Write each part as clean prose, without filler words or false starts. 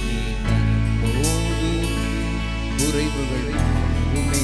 நீ தற்போது குறைவுகள் மாறுமே.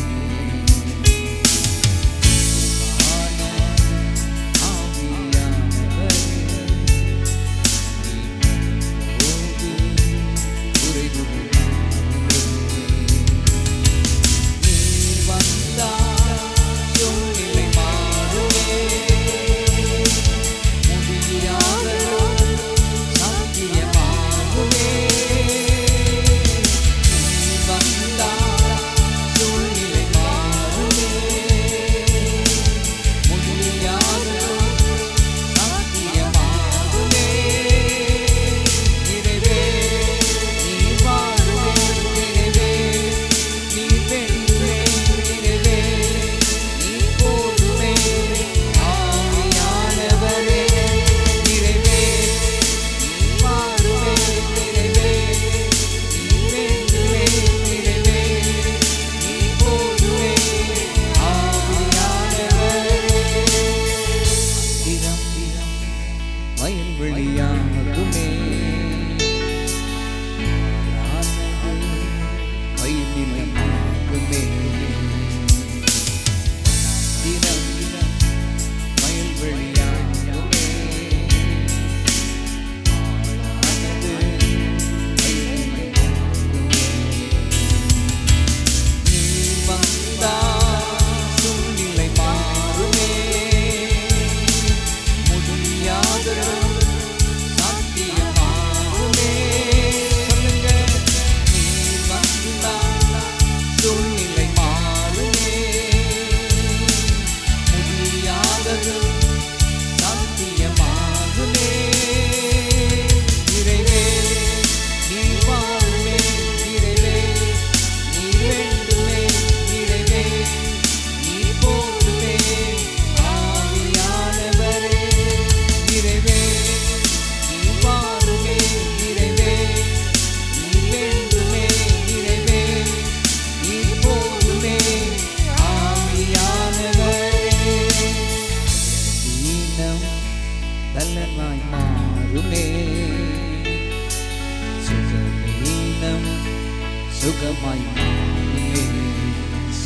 சுகமாய் மாறுமே.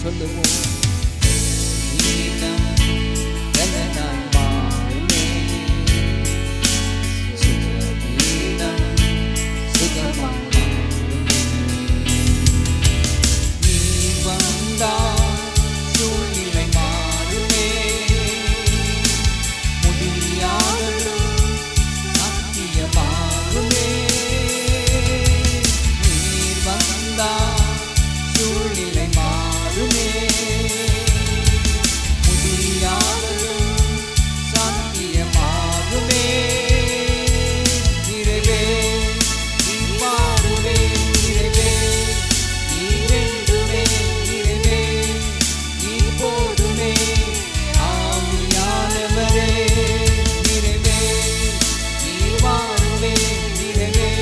சொல்லுவோம். ஈனம் பலனாய் மாறுமே. சுகவீனம் சுகமாய் மாறுமே. நீ வந்தால் சூழ்நிலை மாறுமே. முடியாதது சாத்தியமாகுமே. சூழ்நிலை மாறுமே. முடியாதது சாத்தியமாகுமே. நிறைவே நீ மாறுமே. நிறைவே நீ வேண்டுமே. நிறைவே நீ போதுமே. ஆவியானவரே நிறைவே நீ மாறுமே. நிறைவே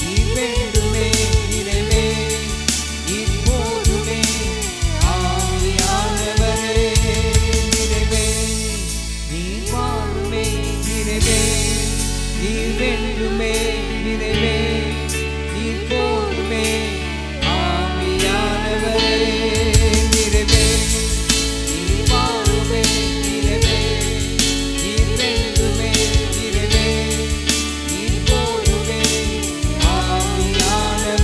நீ வேண்டுமே. நிறைவே நீ வேண்டுமே. நிறைவே நீ போதுமே. ஆவியானவரே நிறைவே நீ மாறுமே. நிறைவே நீ வேண்டுமே. நிறைவே நீ போதுமே. ஆவியானவரே.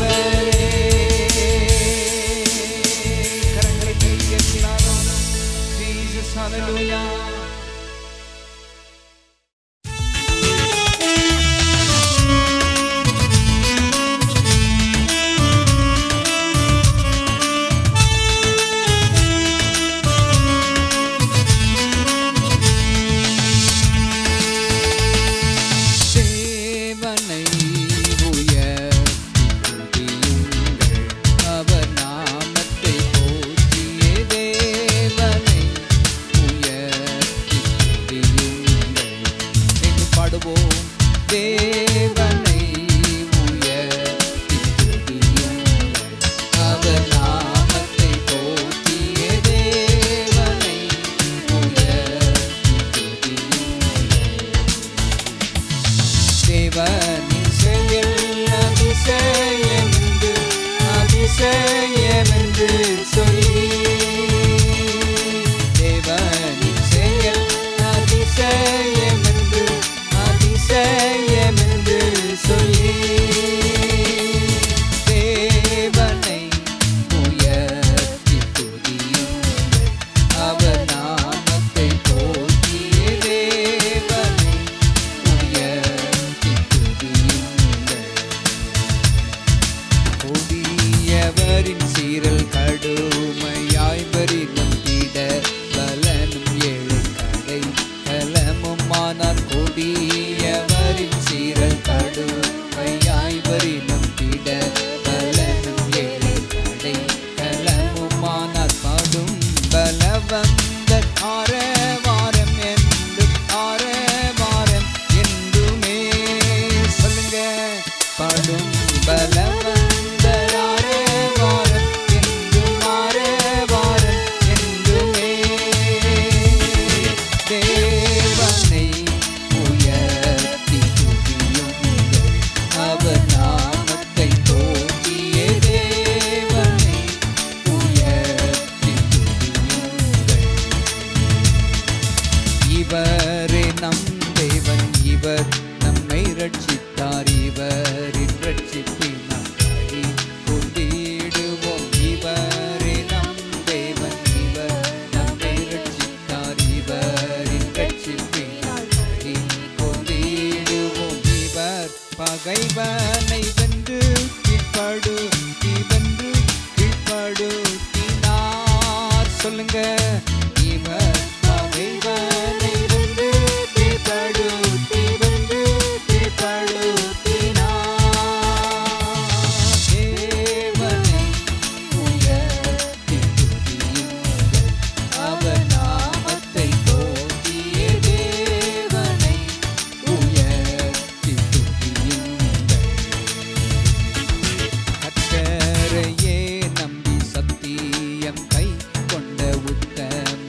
கரங்களை கையெத்தினாரோ. ஜீசஸ் ஹல்லேலூயா. தேவனின் செயல் அதிசயமென்று அதிசயமென்று சொல்லி தேவனின் செயல் அதிசயமென்று அதிசயமென்று சொல்லி தேவனை உயர்த்தி துதியுங்கள் அவர் நாமத்தை போற்றிய தேவனை உயர்த்தி துதியுங்கள் கொடியவரின் சீரல் கடுமையாய் வரினும் திட பலனும் ஏழை கடை கலமுமானார் கொடியவரின் சீரல் கடுமையாய் வரினும் திட பலனும் ஏழை கடை கலமுமானார் பாடும் பலவந்த ஆரவாரம் என்று ஆரவாரம் என்றுமே சொல்லுங்க பாடும் பலவந்த ஆரவாரம் என்றும் ஆரவாரம் என்றுமே தேவனை உயர்த்தி துதியுங்கள் அவர் நாமத்தை போற்றிய தேவனை உயர்த்தி துதியுங்கள் இவரே நம் தேவன் இவர் நம்மை ரட்சித்தார் இவரின் ரட்சிப்பினால் களி கொண்டிடுவோம் இவரே நம் தேவன் இவர் நம்மை ரட்சித்தார் இவரின் ரட்சிப்பினால் களி கொண்டிடுவோம் இவர் பகைவனை வென்று கீழ்ப்படுத்தினார் சொல்லுங்க இவர் பகைவனை வென்று கீழ்ப்படுத்தினார் தேவனை உயர்த்தி துதியுங்கள் அவர் நாமத்தை போற்றிய தேவனை உயர்த்தி துதியுங்கள் கர்த்தரையே நம்பி சத்தியம் கை கொண்ட உத்தம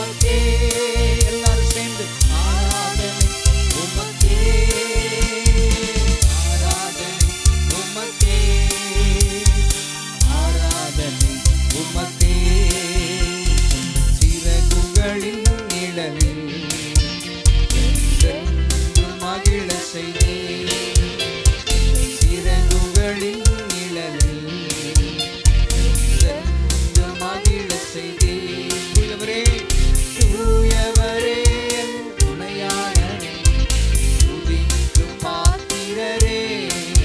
உமக்கே. எல்லாரும் சேர்ந்து ஆராதனை உமக்கே, ஆராதனை உமக்கே, ஆராதனை உமக்கே. சிறகுகளின் நிழலில் என்றென்றும் மகிழ செய்தே, சிறகுகளின் நிழலில் என்றென்றும் மகிழ செய்தே. தூயவரே, தூயவரே என் துணையாளரே, துதிக்கு பாத்திரரே.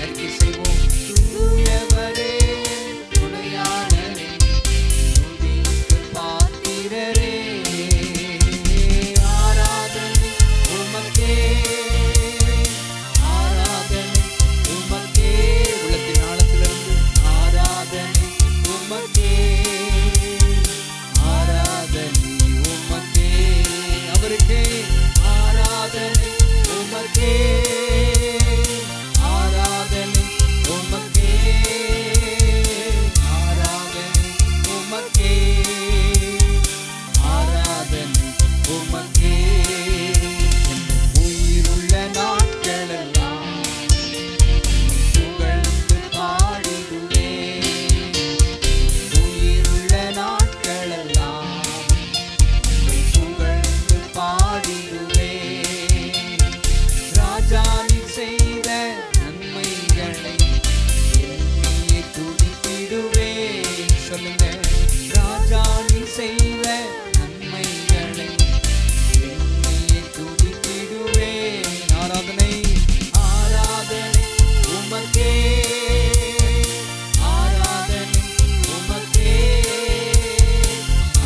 அறிக்கை செய்வோம். தூயவரே என் துணையாளரே, துதிக்கு பாத்திரரே. ஆராதனை உமக்கே, ஆராதனை உமக்கே. உள்ளத்தின் ஆழத்திலிருந்து ஆராதனை உமக்கே, ஆராதனை உமக்கே. அவருக்கே ஆராதனை உமக்கே, ஆராதனை உமக்கே, ஆராதனை உமக்கே, ஆராதனை உமக்கே. உயிருள்ள நாட்களெல்லாம் புகழ்ந்து பாடிடுவேன், உயிருள்ள நாட்களெல்லாம் புகழ்ந்து பாடிடுவேன். ராஜா நீ செய்த நன்மைகளை எண்ணியே துதித்திடுவேன். சொல்லுங்க. ராஜா நீ செய்த நன்மைகளை எண்ணியே துதித்திடுவேன். ஆராதனை, ஆராதனை உமக்கே, ஆராதனை உமக்கே,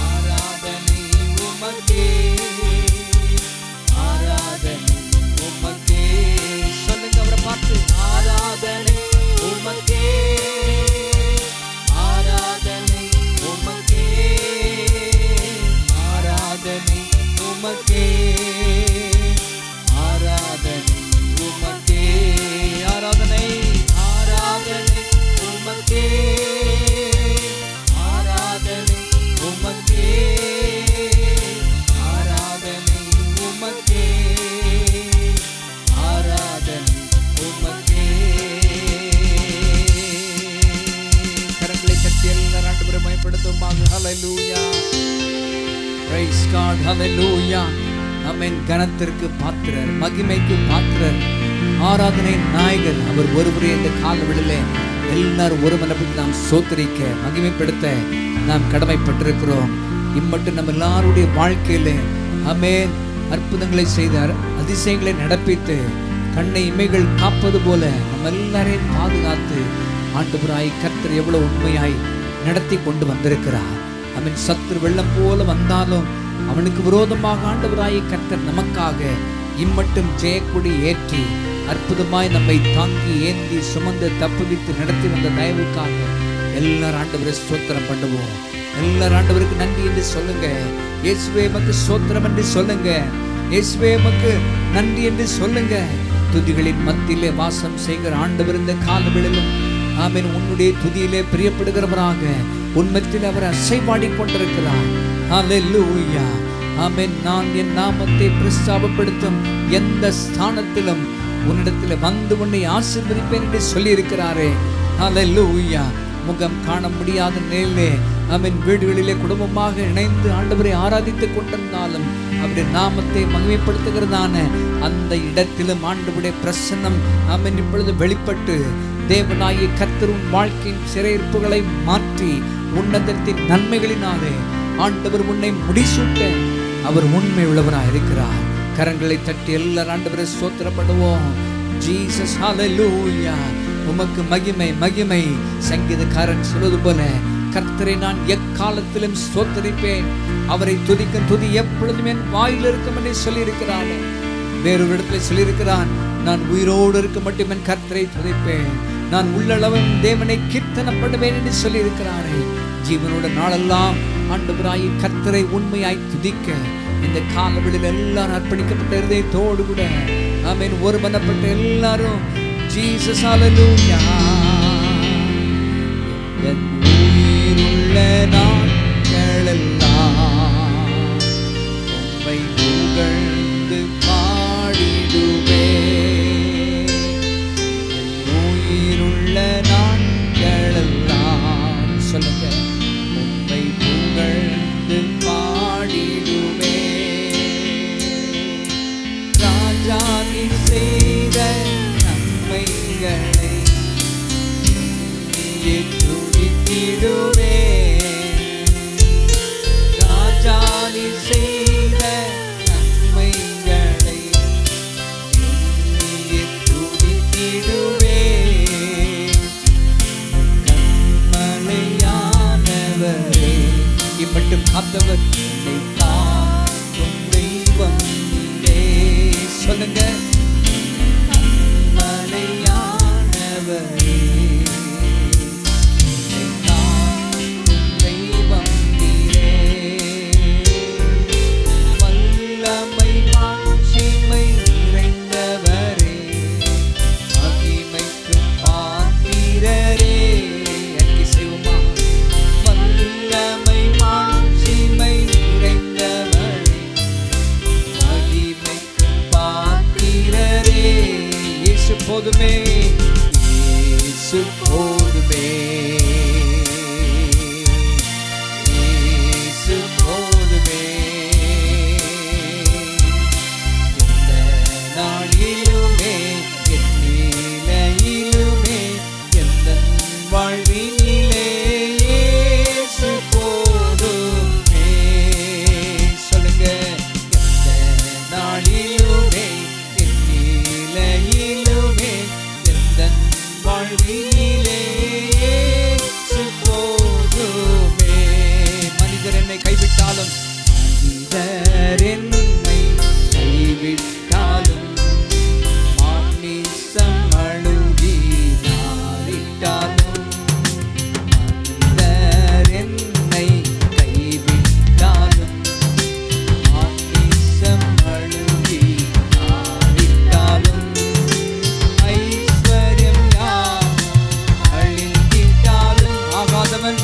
ஆராதனை உமக்கே, ஆராதனை உமக்கே. சொல்லுங்க அவரை பார்த்து. ஆராதனை உமக்கே, ஆராதனை உமக்கே, ஆராதனை உமக்கே, ஆராதனை உமக்கே. ஆராதனை, ஆராதனை உமக்கே, ஆராதனை உமக்கே, ஆராதனை உமக்கே, ஆராதனை உமக்கே. கரங்களை தட்டி எல்லாரும் ஆண்டவரை மகிமைப்படுத்துவோமாக. ஹல்லேலூயா, பிரைஸ் காட், ஹல்லேலூயா. ஆமென். கனத்திற்கு பாத்திரர், மகிமைக்கு பாத்திரர், ஆராதனை நாயகர் அவர் ஒருவரே. இந்த காலவெளியிலே எல்லாரும் ஒருமனப்பட்டு நாம் சோத்தரிக்க, மகிமைப்படுத்த நாம் கடமைப்பட்டிருக்கிறோம். இம்மட்டும் நம்ம எல்லாருடைய வாழ்க்கையில ஆமென் அற்புதங்களை செய்தார், அதிசயங்களை நடப்பித்து கண்ணை இமைகள் காப்பது போல நம்ம எல்லாரையும் பாதுகாத்து ஆண்டவராய் கர்த்தர் எவ்வளவு உண்மையாய் நடத்தி கொண்டு வந்திருக்கிறார். ஆமென். சத்துரு வெள்ளம் போல வந்தாலும் அவனுக்கு விரோதமாக ஆண்டவராய் கர்த்தர் நமக்காக இம்மட்டும் ஜெயக்கொடி ஏற்றி அற்புதமாய் நம்மை தாங்கி ஏந்தி சுமந்து தப்புவித்து நடத்தி வந்த தயவுக்காக எல்லாரும் ஆண்டவரை ஸ்தோத்திரம் பண்ணுவோம். எல்லாரும் ஆண்டவருக்கு நன்றி என்று சொல்லுங்க. இயேசுவே உமக்கு ஸ்தோத்திரம் என்று சொல்லுங்க. இயேசுவே உமக்கு நன்றி என்று சொல்லுங்க. துதிகளின் மத்தியிலே வாசம் செய்கிற ஆண்டவர் இந்த காலவெளியிலும் ஆமென் உன்னுடைய துதியிலே பிரியப்படுகிறவராக உன்மத்தில் அவர் அசைவாடி கொண்டிருக்கிறார். ஹல்லேலூயா, ஆமென். நான் என் நாமத்தை பிரஸ்தாபப்படுத்தும் எந்த ஸ்தானத்திலும் உன்னிடத்தில் வந்து உன்னை ஆசீர்வதிப்பேன் என்று சொல்லி இருக்கிறாரே. ஹல்லேலூயா. முகம் காண முடியாத நிலையிலே ஆமென் வீடுகளிலே குடும்பமாக இணைந்து ஆண்டவரை ஆராதித்துக் கொண்டிருந்தாலும் அவருடைய நாமத்தை மகிமைப்படுத்துகிறதான அந்த இடத்திலும் ஆண்டவருடைய பிரசன்னம் ஆமென் இப்பொழுது வெளிப்பட்டு தேவனாகிய கர்த்தர் உன் வாழ்க்கையின் சிறையிருப்புகளை மாற்றி உன்னதத்தின் நன்மைகளினாலே ஆண்டவர் உன்னை முடிசூட்ட அவர் உண்மை உள்ளவராக இருக்கிறார். கரங்களை தட்டி எல்லாரும் ஆண்டவரை ஸ்தோத்திரப்படுவோம். ஜீசஸ், ஹல்லேலூயா. உமக்கு மகிமை மகிமை. சங்கீதக்காரன் சொல்வது போல கர்த்தரை நான் எக்காலத்திலும் ஸ்தோத்திரிப்பேன், அவரை துதிக்கும் துதி எப்பொழுதும் என் வாயில் இருக்கும் என்று சொல்லியிருக்கிறான். வேறொரு இடத்துல சொல்லியிருக்கிறான், நான் உயிரோடு இருக்க மட்டும் என் கர்த்தரை துதிப்பேன், நான் உள்ளளவும் தேவனை கீர்த்தனப்படுவேன் என்று சொல்லியிருக்கிறாரே. ஜீவனோட நாளெல்லாம் ஆண்டவராய் கர்த்தரை உண்மையாய் துதிக்க இந்த காலவெளியில் எல்லாரும் அர்ப்பணிக்கப்பட்ட இருதயத்தோடு கூட ஆமென் ஒருமனப்பட்ட எல்லாரும் ஜீசஸ் ஹல்லேலூயா. என் உயிருள்ள நாட்களெல்லாம் உம்மை புகழ்ந்து பாடிடுவே உயிருள்ள நாட்களெல்லாம். சொல்லுங்க, உம்மை புகழ்ந்து பாடிடுவே. ராஜா நீ செய்த நன்மைகளை நீயே துதித்திடுவே. ராஜா நீ செய்த நன்மைகளை நீயே துதித்திடுவே. கண்மலையானவரே, இம்மட்டும் காத்தவர் என்னை காக்கும் தெய்வம் நீரே. சொல்லுங்க, கண்மலையானவரே, என்னை காக்கும் தெய்வம் நீரே. வல்லமை மாட்சிமை நிறைந்தவரே, மகிமைக்கு பாத்திரரே. அங்கே செய்வோமா? வல்லமை மாட்சிமை நிறைந்தவரே, மகிமைக்கு பாத்திரரே. இயேசு போதுமே, இயேசு போதுமே, இயேசு போதுமே. இந்த நாளிலுமே என் நிலையிலுமே எந்தன் வாழ்வினிலே இயேசு போதுமே. சொல்லுங்க, எந்த நாளிலுமே என் நிலையிலுமே எந்தன் வாழ்வினிலே இயேசு போதுமே. மனிதர் என்னை கைவிட்டாலும், மனிதர் என்னை கைவிட்டாலும், மாமிசம் அழுகி நாரிட்டாலும், மனிதர் என்னை கைவிட்டாலும், மாமிசம் அழுகி நாரிட்டாலும், ஐஸ்வர்யம் யாவும் அழிந்திட்டாலும், ஆகாதவன்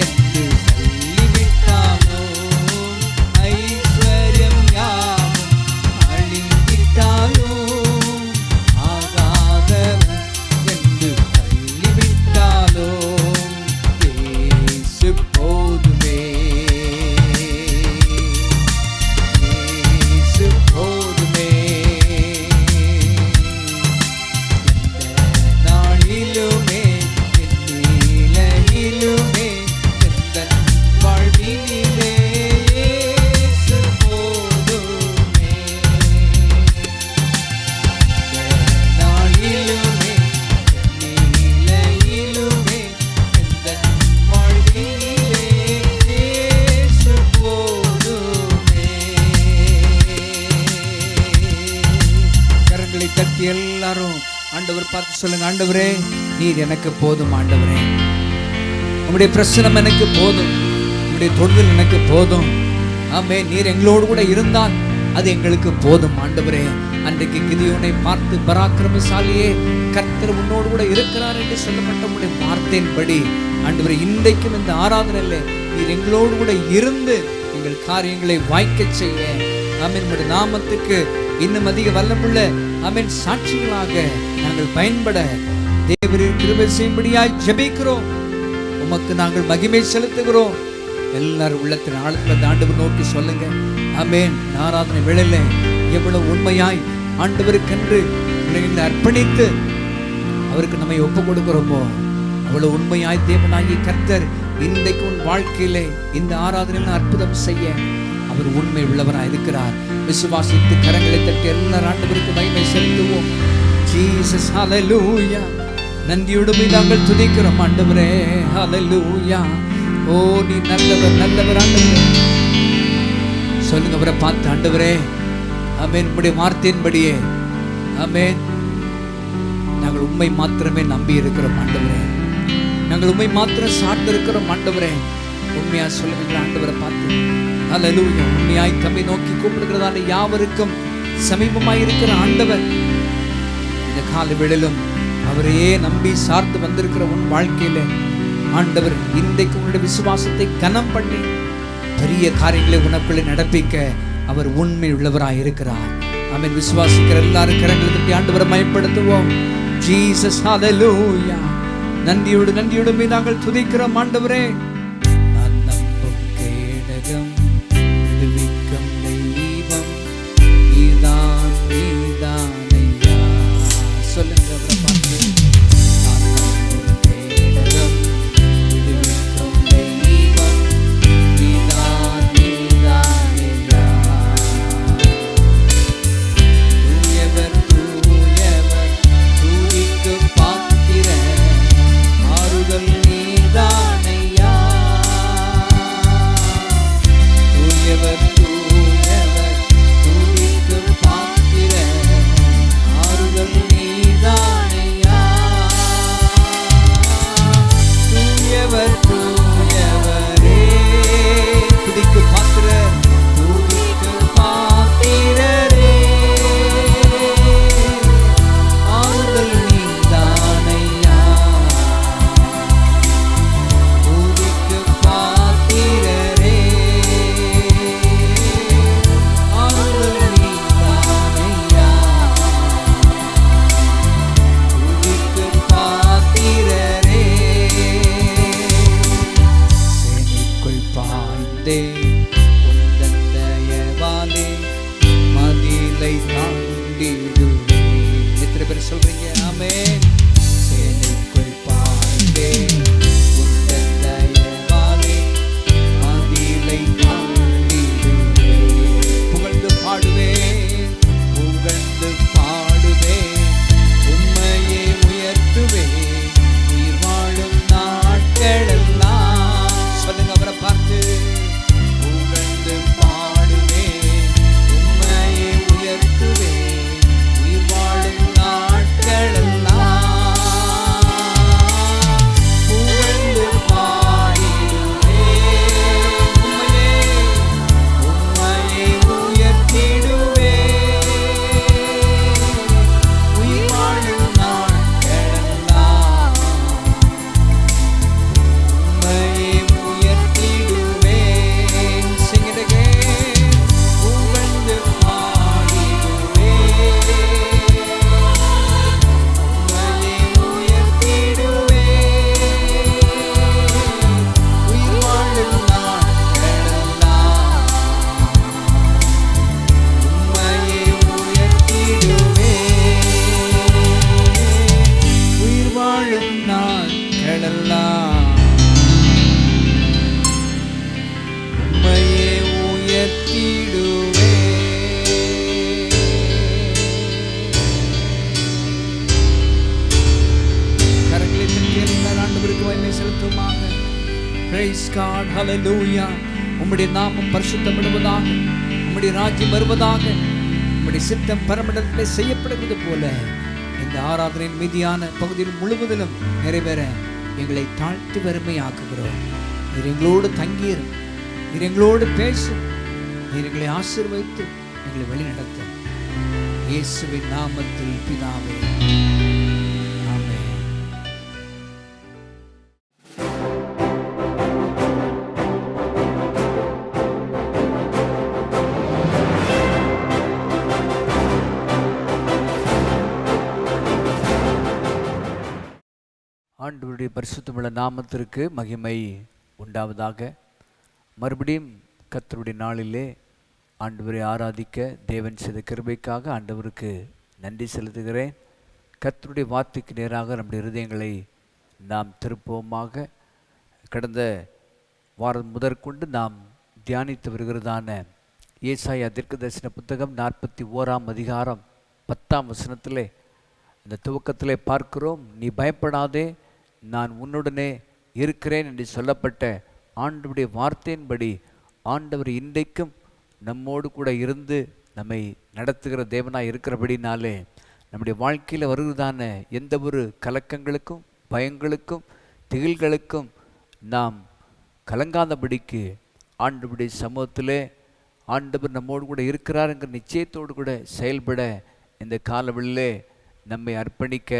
என்று சொல்லிவிட்டாலும், ஐஸ்வர்யம் யாவும் அழிந்திட்டாலும், ஆகாதவன் என்று சொல்லிவிட்டாலும், இயேசு போதுமே, இயேசு போதுமே. எந்த நாளிலுமே என் நிலையிலுமே எந்தன் வாழ்வினிலே இயேசு போதுமே. எந்த நாளிலுமே என் நிலையிலுமே எந்தன் வாழ்வினிலே இயேசு போதுமே. கரங்களை தட்டி எல்லாரும் ஆண்டவர் பார்த்து சொல்லுங்க, ஆண்டவரே நீர் எனக்கு போதும். ஆண்டவரே உம்முடைய பிரசனம் எனக்கு போதும், உம்முடைய தொடுதல் எனக்கு போதும். ஆமே, நீர் எங்களோடு கூட இருந்தால் அது எங்களுக்கு போதும். ஆண்டவரே, அன்றைக்கு கிதியோனை பார்த்து, பராக்கிரமசாலியே கர்த்தர் உன்னோடு கூட இருக்கிறார் என்று சொல்லப்பட்ட உம்முடைய வார்த்தையின்படி ஆண்டவரே, இன்றைக்கும் இந்த ஆராதனையிலே நீர் எங்களோடு கூட இருந்து எங்கள் காரியங்களை வாய்க்கச் செய்ய, ஆமென், உம்முடைய நாமத்துக்கு இன்னும் அதிக வல்லமுள்ள ஆமென் சாட்சிகளாக நாங்கள் பயன்பட தேவரின் கிருபை செய்யும்படியாய் ஜெபிக்கிறோம். உமக்கு நாங்கள் மகிமை செலுத்துகிறோம். எல்லாரும் உள்ளத்தின் ஆழத்தில் ஆண்டவர் நோக்கி சொல்லுங்க, ஆமென். ஆராதனை வேளையில எவ்வளவு உண்மையாய் ஆண்டவருக்கென்று எங்களை அர்ப்பணித்து அவருக்கு நம்மை ஒப்பு கொடுக்கிறோமோ, அவ்வளவு உண்மையாய் தேவனாகிய கர்த்தர் இன்றைக்கு உன் வாழ்க்கையிலே இந்த ஆராதனையில் அற்புதம் செய்ய அவர் உண்மை உள்ளவராய் இருக்கிறார். விசுவாசித்து கரங்களை தட்டி எல்லாரும் ஆண்டவருக்கு மகிமை செலுத்துவோம். ஜீசஸ், ஹல்லேலூயா. நன்றியோடு நாங்கள் துதிக்கிறோம் ஆண்டவரே, ஹல்லேலூயா. ஓ நீ நல்லவர், நல்லவர் ஆண்டவரே. சொல்லுங்க அவரை பார்த்து, ஆண்டவரே ஆமென், உம்முடைய வார்த்தையின்படியே ஆமென் நாங்கள் உண்மை மாத்திரமே நம்பி இருக்கிறோம் ஆண்டவரே. நாங்கள் உண்மை மாத்திரம் சார்ந்து இருக்கிறோம் ஆண்டவரே. உண்மையா சொல்லுங்க ஆண்டவரை பார்த்து, ஹல்லேலூயா. உண்மையாய் தம்மை நோக்கி கூப்பிடுகிறதான யாவருக்கும் சமீபமாய் இருக்கிற ஆண்டவர் இந்த கால வேளையிலும் அவரையே நம்பி சார்ந்து வந்திருக்கிற உன் வாழ்க்கையில ஆண்டவர் இன்றைக்கு உன்னுடைய விசுவாசத்தை கனம் பண்ணி பெரிய காரியங்களை உனக்குள்ளே நடப்பிக்க அவர் உண்மை உள்ளவராய் இருக்கிறார். ஆமென். விசுவாசிக்கிற எல்லாரும் கரங்களை தட்டி ஆண்டவரை மகிமைப்படுத்துவோம். ஜீசஸ் ஹல்லேலூயா. நன்றியோடு நாங்கள் துதிக்கிறோம் ஆண்டவரே. நான் நம்பும் கேடகம், விடுவிக்கும் தெய்வம், நீதான் நீதானையா. சொல்லுங்க அவரை பார்த்து. நான் நம்பும் கேடகம், விடுவிக்கும் தெய்வம், நீதான் நீதானையா. தூயவர் தூயவர், தூதிக்கு பாத்திரர், ஆறுதல் நீதானையா. தூயவர் தூயவர், தூதிக்கு பாத்திரர், ஆறுதல் நீதானையா. தூயவர் தூயவரே, துதிக்கு பாத்திரர், துதிக்கு பாத்திரரே, ஆறுதல் நீதானையா. துதிக்கு பாத்திரரே, ஆறுதல் நீதானையா. துதிக்கு பாத்திரரே. சேனைக்குள் பாய்ந்தே உந்தன் தயவாலே மதிலை தாண்டிடுவே. எத்தனை பேர் சொல்றீங்க ஆமென். சேனைக்குள் பாய்ந்தே உந்தன் தயவாலே மதிலை தாண்டிடுவே. புகழ்ந்து பாடுவேன், புகழ்ந்து பாடுவேன், உம்மையே உயர்த்துவேன் உயிர் வாழும் நாட்களெல்லாம். சொல்லுங்க அவரை பார்த்து. புகழ்ந்து பாடுவேன், உம்மையே உயர்த்துவேன் உயிர் வாழும் நாட்களெல்லாம். புகழ்ந்து பாடிடுவேன், உம்மையே உயர்த்திடுவேன் உயிர் வாழும் நாட்களெல்லாம். உம்மையே உயர்த்திடுவேன். Sing it again. புகழ்ந்து பாடிடுவேன், உம்மையே உயர்த்திடுவேன் உயிர் வாழும் நாட்களெல்லாம். உம்மையே உயர்த்திடுவேன் உயிர் வாழும் நாட்களெல்லாம். உம்மையே உயர்த்திடுவேன். கரங்களை தட்டி எல்லாரும் ஆண்டவருக்கு மகிமை செலுத்துவோமாக. Praise God. Hallelujah. உம்முடைய நாமம் பரிசுத்தப்படுவதாக, உம்முடைய ராஜ்யம் வருவதாக, உம்முடைய சித்தம் பரமண்டலத்திலே செய்யப்படுவது போல இந்த ஆராதனையின் மீதியான பகுதியில் முழுவதிலும் நிறைவேற எங்களை தாழ்த்தி வறுமையாக்குகிறோம். நீர் எங்களோடு தங்கியிரும், நீர் எங்களோடு பேசும், நீர் எங்களை ஆசீர்வதித்து எங்களை வழி நடத்தும். இயேசுவின் நாமத்தில் பிதாவே, ஆமென். ஆண்டவருடைய பரிசுத்தமுள்ள நாமத்திற்கு மகிமை உண்டாவதாக. மறுபடியும் கர்த்தருடைய நாளிலே ஆண்டவரை ஆராதிக்க தேவன் செய்த கிருபைக்காக ஆண்டவருக்கு நன்றி செலுத்துகிறேன். கர்த்தருடைய வார்த்தைக்கு நேராக நம்முடைய இருதயங்களை நாம் திருப்போமாக. கடந்த வாரம் முதற்கொண்டு நாம் தியானித்து வருகிறதான ஏசாயா தீர்க்கதரிசன புத்தகம் 41ஆம் அதிகாரம் 10ஆம் வசனத்திலே இந்த துவக்கத்திலே பார்க்கிறோம். நீ பயப்படாதே, நான் உன்னுடனே இருக்கிறேன் என்று சொல்லப்பட்ட ஆண்டவருடைய வார்த்தையின்படி ஆண்டவர் இன்றைக்கும் நம்மோடு கூட இருந்து நம்மை நடத்துகிற தேவனாய் இருக்கிறபடினாலே நம்முடைய வாழ்க்கையில் வருகிறதான எந்த ஒரு கலக்கங்களுக்கும் பயங்களுக்கும் திகில்களுக்கும் நாம் கலங்காதபடிக்கு ஆண்டவருடைய சமூகத்திலே ஆண்டவர் நம்மோடு கூட இருக்கிறார் என்கிற நிச்சயத்தோடு கூட செயல்பட இந்த காலவெளியிலே நம்மை அர்ப்பணிக்க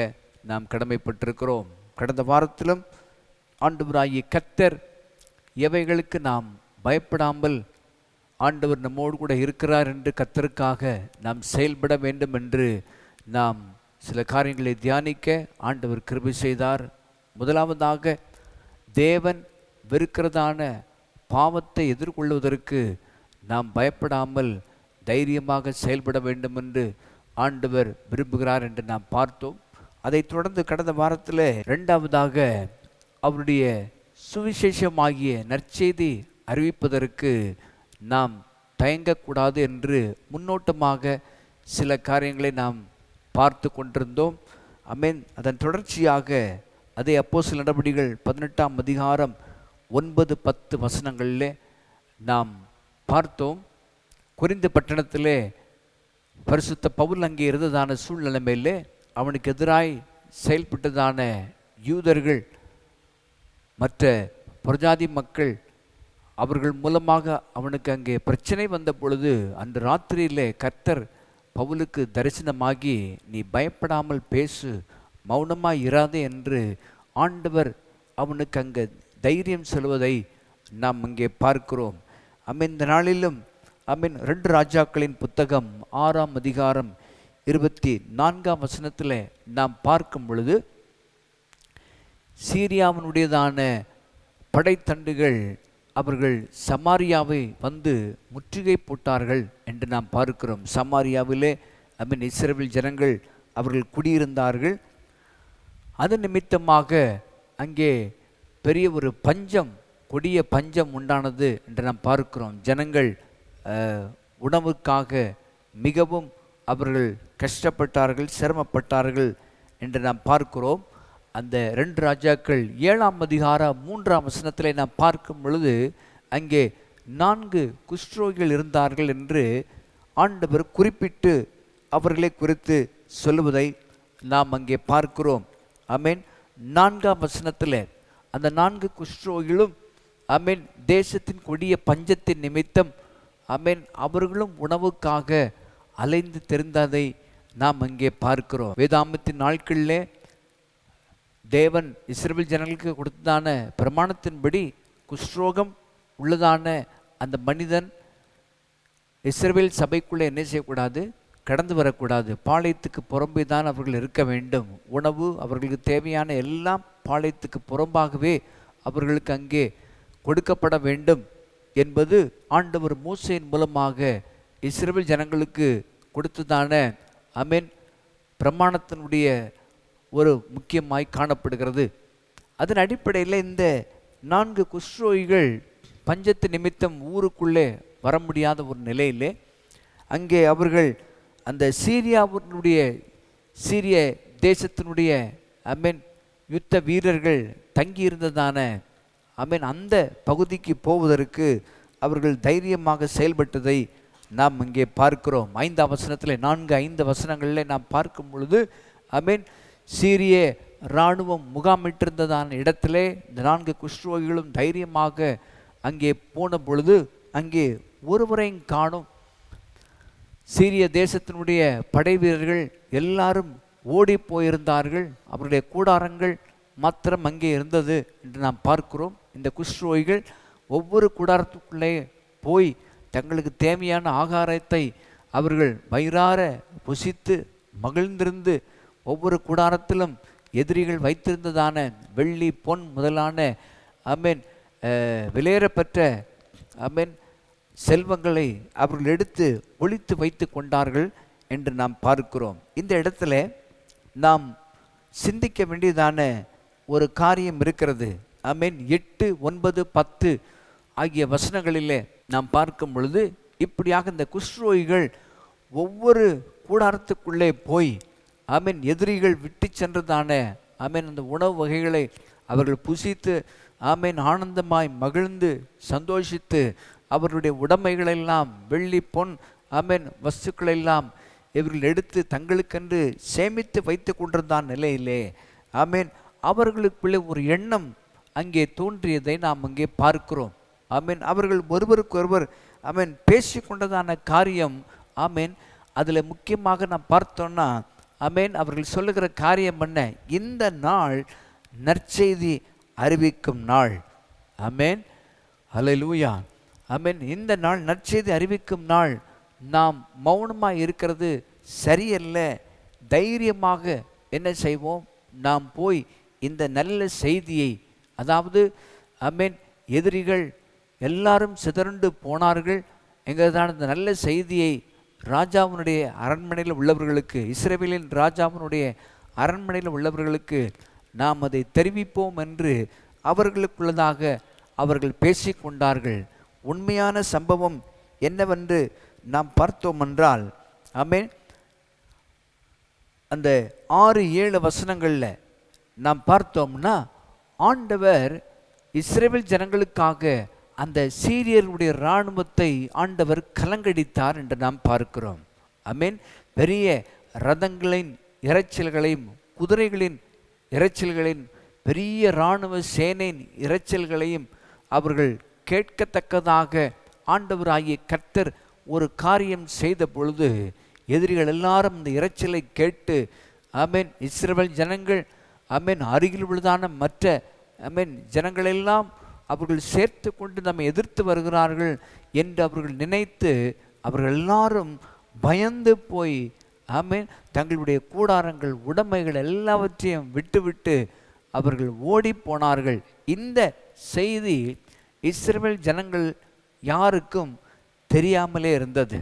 நாம் கடமைப்பட்டிருக்கிறோம். கடந்த வாரத்திலும் ஆண்டவராகிய கர்த்தர் எவைகளுக்கு நாம் பயப்படாமல் ஆண்டவர் நம்மோடு கூட இருக்கிறார் என்று கர்த்தருக்காக நாம் செயல்பட வேண்டும் என்று நாம் சில காரியங்களை தியானிக்க ஆண்டவர் கிருபை செய்தார். முதலாவதாக, தேவன் வெறுக்கிறதான பாவத்தை எதிர்கொள்வதற்கு நாம் பயப்படாமல் தைரியமாக செயல்பட வேண்டும் என்று ஆண்டவர் விரும்புகிறார் என்று நாம் பார்த்தோம். அதை தொடர்ந்து கடந்த வாரத்தில் இரண்டாவதாக, அவருடைய சுவிசேஷமாகிய நற்செய்தி அறிவிப்பதற்கு நாம் தயங்கக்கூடாது என்று முன்னோட்டமாக சில காரியங்களை நாம் பார்த்து கொண்டிருந்தோம். ஆமென். அதன் தொடர்ச்சியாக அதே அப்போஸ்தலர் நடபடிகள் 18ஆம் அதிகாரம் 9-10 வசனங்களிலே நாம் பார்த்தோம். கொரிந்து பட்டணத்திலே பரிசுத்த பவுல் அங்கே இருந்ததான சூழ்நிலைமையிலே அவனுக்கு எதிராய் செயல்பட்டதான யூதர்கள், மற்ற புறஜாதி மக்கள், அவர்கள் மூலமாக அவனுக்கு அங்கே பிரச்சனை வந்த பொழுது அன்று ராத்திரியிலே கர்த்தர் பவுலுக்கு தரிசனமாகி, நீ பயப்படாமல் பேசு, மௌனமாய் இராதே என்று ஆண்டவர் அவனுக்கு அங்கே தைரியம் சொல்வதை நாம் இங்கே பார்க்கிறோம். இந்த நாளிலும் 2 ராஜாக்களின் புத்தகம் 6ஆம் அதிகாரம் 24ஆம் வசனத்தில் நாம் பார்க்கும் பொழுது, சீரியாவினுடையதான படைத்தண்டுகள் அவர்கள் சமாரியாவை வந்து முற்றுகை போட்டார்கள் என்று நாம் பார்க்கிறோம். சமாரியாவிலே இஸ்ரவேல் ஜனங்கள் அவர்கள் குடியிருந்தார்கள். அது நிமித்தமாக அங்கே பெரிய ஒரு பஞ்சம், கொடிய பஞ்சம் உண்டானது என்று நாம் பார்க்கிறோம். ஜனங்கள் உணவுக்காக மிகவும் அவர்கள் கஷ்டப்பட்டார்கள், சிரமப்பட்டார்கள் என்று நாம் பார்க்கிறோம். அந்த 2 ராஜாக்கள் 7ஆம் அதிகாரம் 3ஆம் வசனத்திலே நாம் பார்க்கும் பொழுது, அங்கே 4 குஷ்டரோகிகள் இருந்தார்கள் என்று ஆண்டவர் குறிப்பிட்டு அவர்களை குறித்து சொல்லுவதை நாம் அங்கே பார்க்கிறோம். ஆமென். 4ஆம் வசனத்தில் அந்த 4 குஷ்டரோகிகளும் தேசத்தின் கொடிய பஞ்சத்தின் நிமித்தம் அவர்களும் உணவுக்காக அலைந்து தெரிந்ததை நாம் அங்கே பார்க்கிறோம். வேதாமத்தின் நாட்களிலே தேவன் இஸ்ரவேல் ஜனங்களுக்கு கொடுத்ததான பிரமாணத்தின்படி குஷ்டரோகம் உள்ளதான அந்த மனிதன் இஸ்ரவேல் சபைக்குள்ளே என்ன செய்யக்கூடாது, கடந்து வரக்கூடாது. பாளையத்துக்கு புறம்பே தான் அவர்கள் இருக்க வேண்டும். உணவு, அவர்களுக்கு தேவையான எல்லாம் பாளையத்துக்கு புறம்பாகவே அவர்களுக்கு அங்கே கொடுக்கப்பட வேண்டும் என்பது ஆண்டவர் மோசேயின் மூலமாக இஸ்ரவேல் ஜனங்களுக்கு கொடுத்ததான பிரமாணத்தினுடைய ஒரு முக்கியமாய் காணப்படுகிறது. அதன் அடிப்படையில் இந்த 4 குஷ்டரோகிகள் பஞ்சத்து நிமித்தம் ஊருக்குள்ளே வர முடியாத ஒரு நிலையிலே அங்கே அவர்கள் அந்த சீரிய தேசத்தினுடைய யுத்த வீரர்கள் தங்கியிருந்ததான அந்த பகுதிக்கு போவதற்கு அவர்கள் தைரியமாக செயல்பட்டதை நாம் இங்கே பார்க்கிறோம். 5ஆம் வசனத்தில் 4-5 வசனங்களில் நாம் பார்க்கும் பொழுது சீரிய இராணுவம் முகாமிட்டிருந்ததான இடத்திலே இந்த 4 குஷ்டரோகிகளும் தைரியமாக அங்கே போன பொழுது அங்கே ஒருவரையும் காணும். சீரிய தேசத்தினுடைய படை வீரர்கள் எல்லாரும் ஓடி போயிருந்தார்கள். அவருடைய கூடாரங்கள் மாத்திரம் அங்கே இருந்தது என்று நாம் பார்க்கிறோம். இந்த குஷ்டரோகிகள் ஒவ்வொரு கூடாரத்துக்குள்ளே போய் தங்களுக்கு தேவையான ஆகாரத்தை அவர்கள் வயிறார புசித்து மகிழ்ந்திருந்து, ஒவ்வொரு கூடாரத்திலும் எதிரிகள் வைத்திருந்ததான வெள்ளி, பொன் முதலான விலையேறப்பெற்ற செல்வங்களை அவர்கள் எடுத்து ஒளித்து வைத்து கொண்டார்கள் என்று நாம் பார்க்கிறோம். இந்த இடத்துல நாம் சிந்திக்க வேண்டியதான ஒரு காரியம் இருக்கிறது. 8, 9, 10 ஆகிய வசனங்களிலே நாம் பார்க்கும் பொழுது, இப்படியாக இந்த குஷ்டரோகிகள் ஒவ்வொரு கூடாரத்துக்குள்ளே போய் எதிரிகள் விட்டு சென்றதான அந்த உணவு வகைகளை அவர்கள் புசித்து ஆனந்தமாய் மகிழ்ந்து சந்தோஷித்து அவர்களுடைய உடைமைகளெல்லாம், வெள்ளி, பொன் வஸ்துக்களெல்லாம் இவர்கள் எடுத்து தங்களுக்கென்று சேமித்து வைத்து கொண்டிருந்தான் நிலையிலே அவர்களுக்குள்ளே ஒரு எண்ணம் அங்கே தோன்றியதை நாம் அங்கே பார்க்கிறோம். அவர்கள் ஒருவருக்கொருவர் பேசி கொண்டதான காரியம் அதில் முக்கியமாக நாம் பார்த்தோம்னா அவர்கள் சொல்லுகிற காரியம் என்ன, இந்த நாள் நற்செய்தி அறிவிக்கும் நாள். ஹல்லேலூயா. ஆமென், இந்த நாள் நற்செய்தி அறிவிக்கும் நாள் நாம் மௌனமாக இருக்கிறது சரியல்ல. தைரியமாக என்ன செய்வோம், நாம் போய் இந்த நல்ல செய்தியை, அதாவது ஆமென், எதிரிகள் எல்லாரும் சிதறண்டு போனார்கள் என்கிறதான இந்த நல்ல செய்தியை ராஜாவினுடைய அரண்மனையில் உள்ளவர்களுக்கு, இஸ்ரவேலின் ராஜாவினுடைய அரண்மனையில் உள்ளவர்களுக்கு நாம் அதை தெரிவிப்போம் என்று அவர்களுக்குள்ளதாக அவர்கள் பேசிக்கொண்டார்கள். உண்மையான சம்பவம் என்னவென்று நாம் பார்த்தோம் என்றால், ஆமென், அந்த 6-7 வசனங்களில் நாம் பார்த்தோம்னா, ஆண்டவர் இஸ்ரவேல் ஜனங்களுக்காக அந்த சீரியர்களுடைய இராணுவத்தை ஆண்டவர் கலங்கடித்தார் என்று நாம் பார்க்கிறோம். ஆமென், பெரிய ரதங்களின் இரைச்சல்களையும் குதிரைகளின் இரைச்சல்களின் பெரிய இராணுவ சேனையின் இரைச்சல்களையும் அவர்கள் கேட்கத்தக்கதாக ஆண்டவராகிய கர்த்தர் ஒரு காரியம் செய்த பொழுது எதிரிகள் எல்லாரும் இந்த இரைச்சலை கேட்டு, ஆமென், இஸ்ரவேல் ஜனங்கள், ஆமென், அருகில் உள்ளதான மற்ற ஆமென் ஜனங்களெல்லாம் அவர்கள் சேர்த்து கொண்டு நம்மை எதிர்த்து வருகிறார்கள் என்று அவர்கள் நினைத்து அவர்கள் எல்லாரும் பயந்து போய், ஆமென், தங்களுடைய கூடாரங்கள் உடைமைகள் எல்லாவற்றையும் விட்டுவிட்டு அவர்கள் ஓடி போனார்கள். இந்த செய்தி இஸ்ரவேல் ஜனங்கள் யாருக்கும் தெரியாமலே இருந்தது.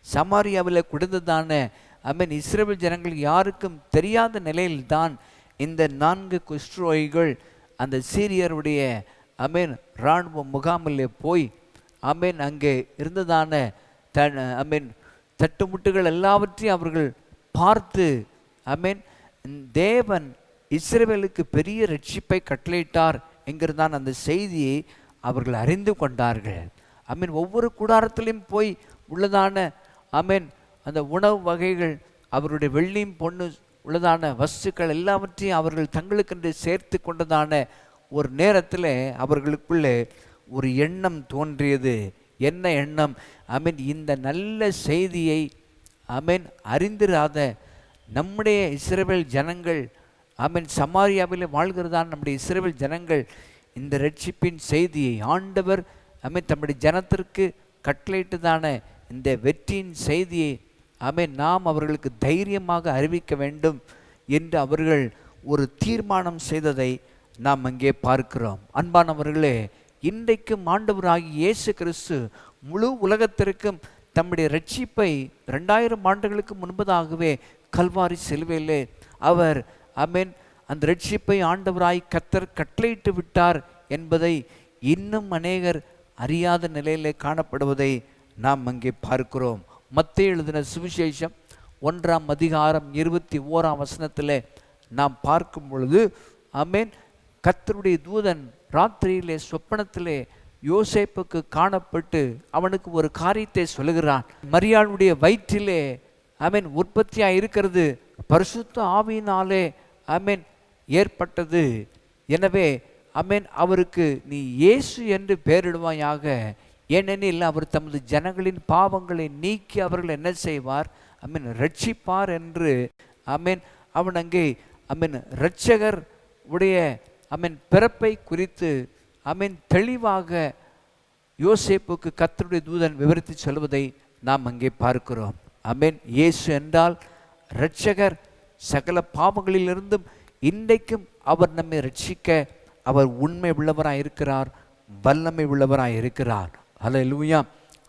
சமாரியாவில் கொடுத்ததான ஆமென் இஸ்ரவேல் ஜனங்கள் யாருக்கும் தெரியாத நிலையில்தான் இந்த 4 குஷ்டரோகிகள் அந்த சீரியருடைய ஆமென் இராணுவ முகாமில் போய், ஆமென், அங்கே இருந்ததான ஆமென் தட்டுமுட்டுகள் எல்லாவற்றையும் அவர்கள் பார்த்து, ஆமென், தேவன் இஸ்ரவேலுக்கு பெரிய ரட்சிப்பை கட்டளையிட்டார் என்கிறதான் அந்த செய்தியை அவர்கள் அறிந்து கொண்டார்கள். ஆமென், ஒவ்வொரு கூடாரத்திலையும் போய் உள்ளதான ஆமென் அந்த உணவு வகைகள், அவருடைய வெள்ளியும் பொண்ணு உள்ளதான வஸ்துக்கள் எல்லாவற்றையும் அவர்கள் தங்களுக்கென்று சேர்த்து கொண்டதான ஒரு நேரத்தில் அவர்களுக்குள்ளே ஒரு எண்ணம் தோன்றியது. என்ன எண்ணம்? ஆமென், இந்த நல்ல செய்தியை ஆமென் அறிந்திராத நம்முடைய இஸ்ரவேல் ஜனங்கள், ஆமென், சமாரியாவில் வாழ்கிறதான நம்முடைய இஸ்ரவேல் ஜனங்கள் இந்த ரட்சிப்பின் செய்தியை ஆண்டவர் ஆமென் தம்முடைய ஜனத்திற்கு கட்டளையிட்டதான இந்த வெற்றியின் செய்தியை ஆமென் நாம் அவர்களுக்கு தைரியமாக அறிவிக்க வேண்டும் என்று அவர்கள் ஒரு தீர்மானம் செய்ததை நாம் அங்கே பார்க்கிறோம். அன்பானவர்களே, இன்றைக்கும் ஆண்டவராகிய இயேசு கிறிஸ்து முழு உலகத்திற்கும் தம்முடைய ரட்சிப்பை 2000 ஆண்டுகளுக்கு முன்பதாகவே கல்வாரி சிலுவையிலே அவர் ஆமென் அந்த ரட்சிப்பை ஆண்டவராய் கர்த்தர் கட்டளையிட்டு விட்டார் என்பதை இன்னும் அநேகர் அறியாத நிலையிலே காணப்படுவதை நாம் அங்கே பார்க்கிறோம். மத்தேயு எழுதின சுவிசேஷம் 1ஆம் அதிகாரம் 21ஆம் வசனத்தில் நாம் பார்க்கும் பொழுது, ஆமென், கர்த்தருடைய தூதன் ராத்திரியிலே சொப்பனத்திலே யோசேப்புக்கு காணப்பட்டு அவனுக்கு ஒரு காரியத்தை சொல்லுகிறான். மரியாளுடைய வயிற்றிலே ஆமென் உற்பத்தியாக இருக்கிறது பரிசுத்த ஆவியினாலே ஆமென் ஏற்பட்டது. எனவே ஆமென் அவருக்கு நீ இயேசு என்று பெயரிடுவாயாக, ஏனெனில் அவர் தமது ஜனங்களின் பாவங்களை நீக்கி அவர்கள் என்ன செய்வார், ஆமென் ரட்சிப்பார் என்று ஆமென் அவன் அங்கே ஆமென் இரட்சகர் உடைய ஆமென் பிறப்பை குறித்து ஆமென் தெளிவாக யோசேப்புக்கு கர்த்தருடைய தூதன் விவரித்து சொல்வதை நாம் அங்கே பார்க்கிறோம். ஆமென், இயேசு என்றால் இரட்சகர், சகல பாவங்களிலிருந்தும் இன்றைக்கும் அவர் நம்மை ரட்சிக்க அவர் உண்மை உள்ளவராய் இருக்கிறார், வல்லமை உள்ளவராய் இருக்கிறார். அல்லேலூயா.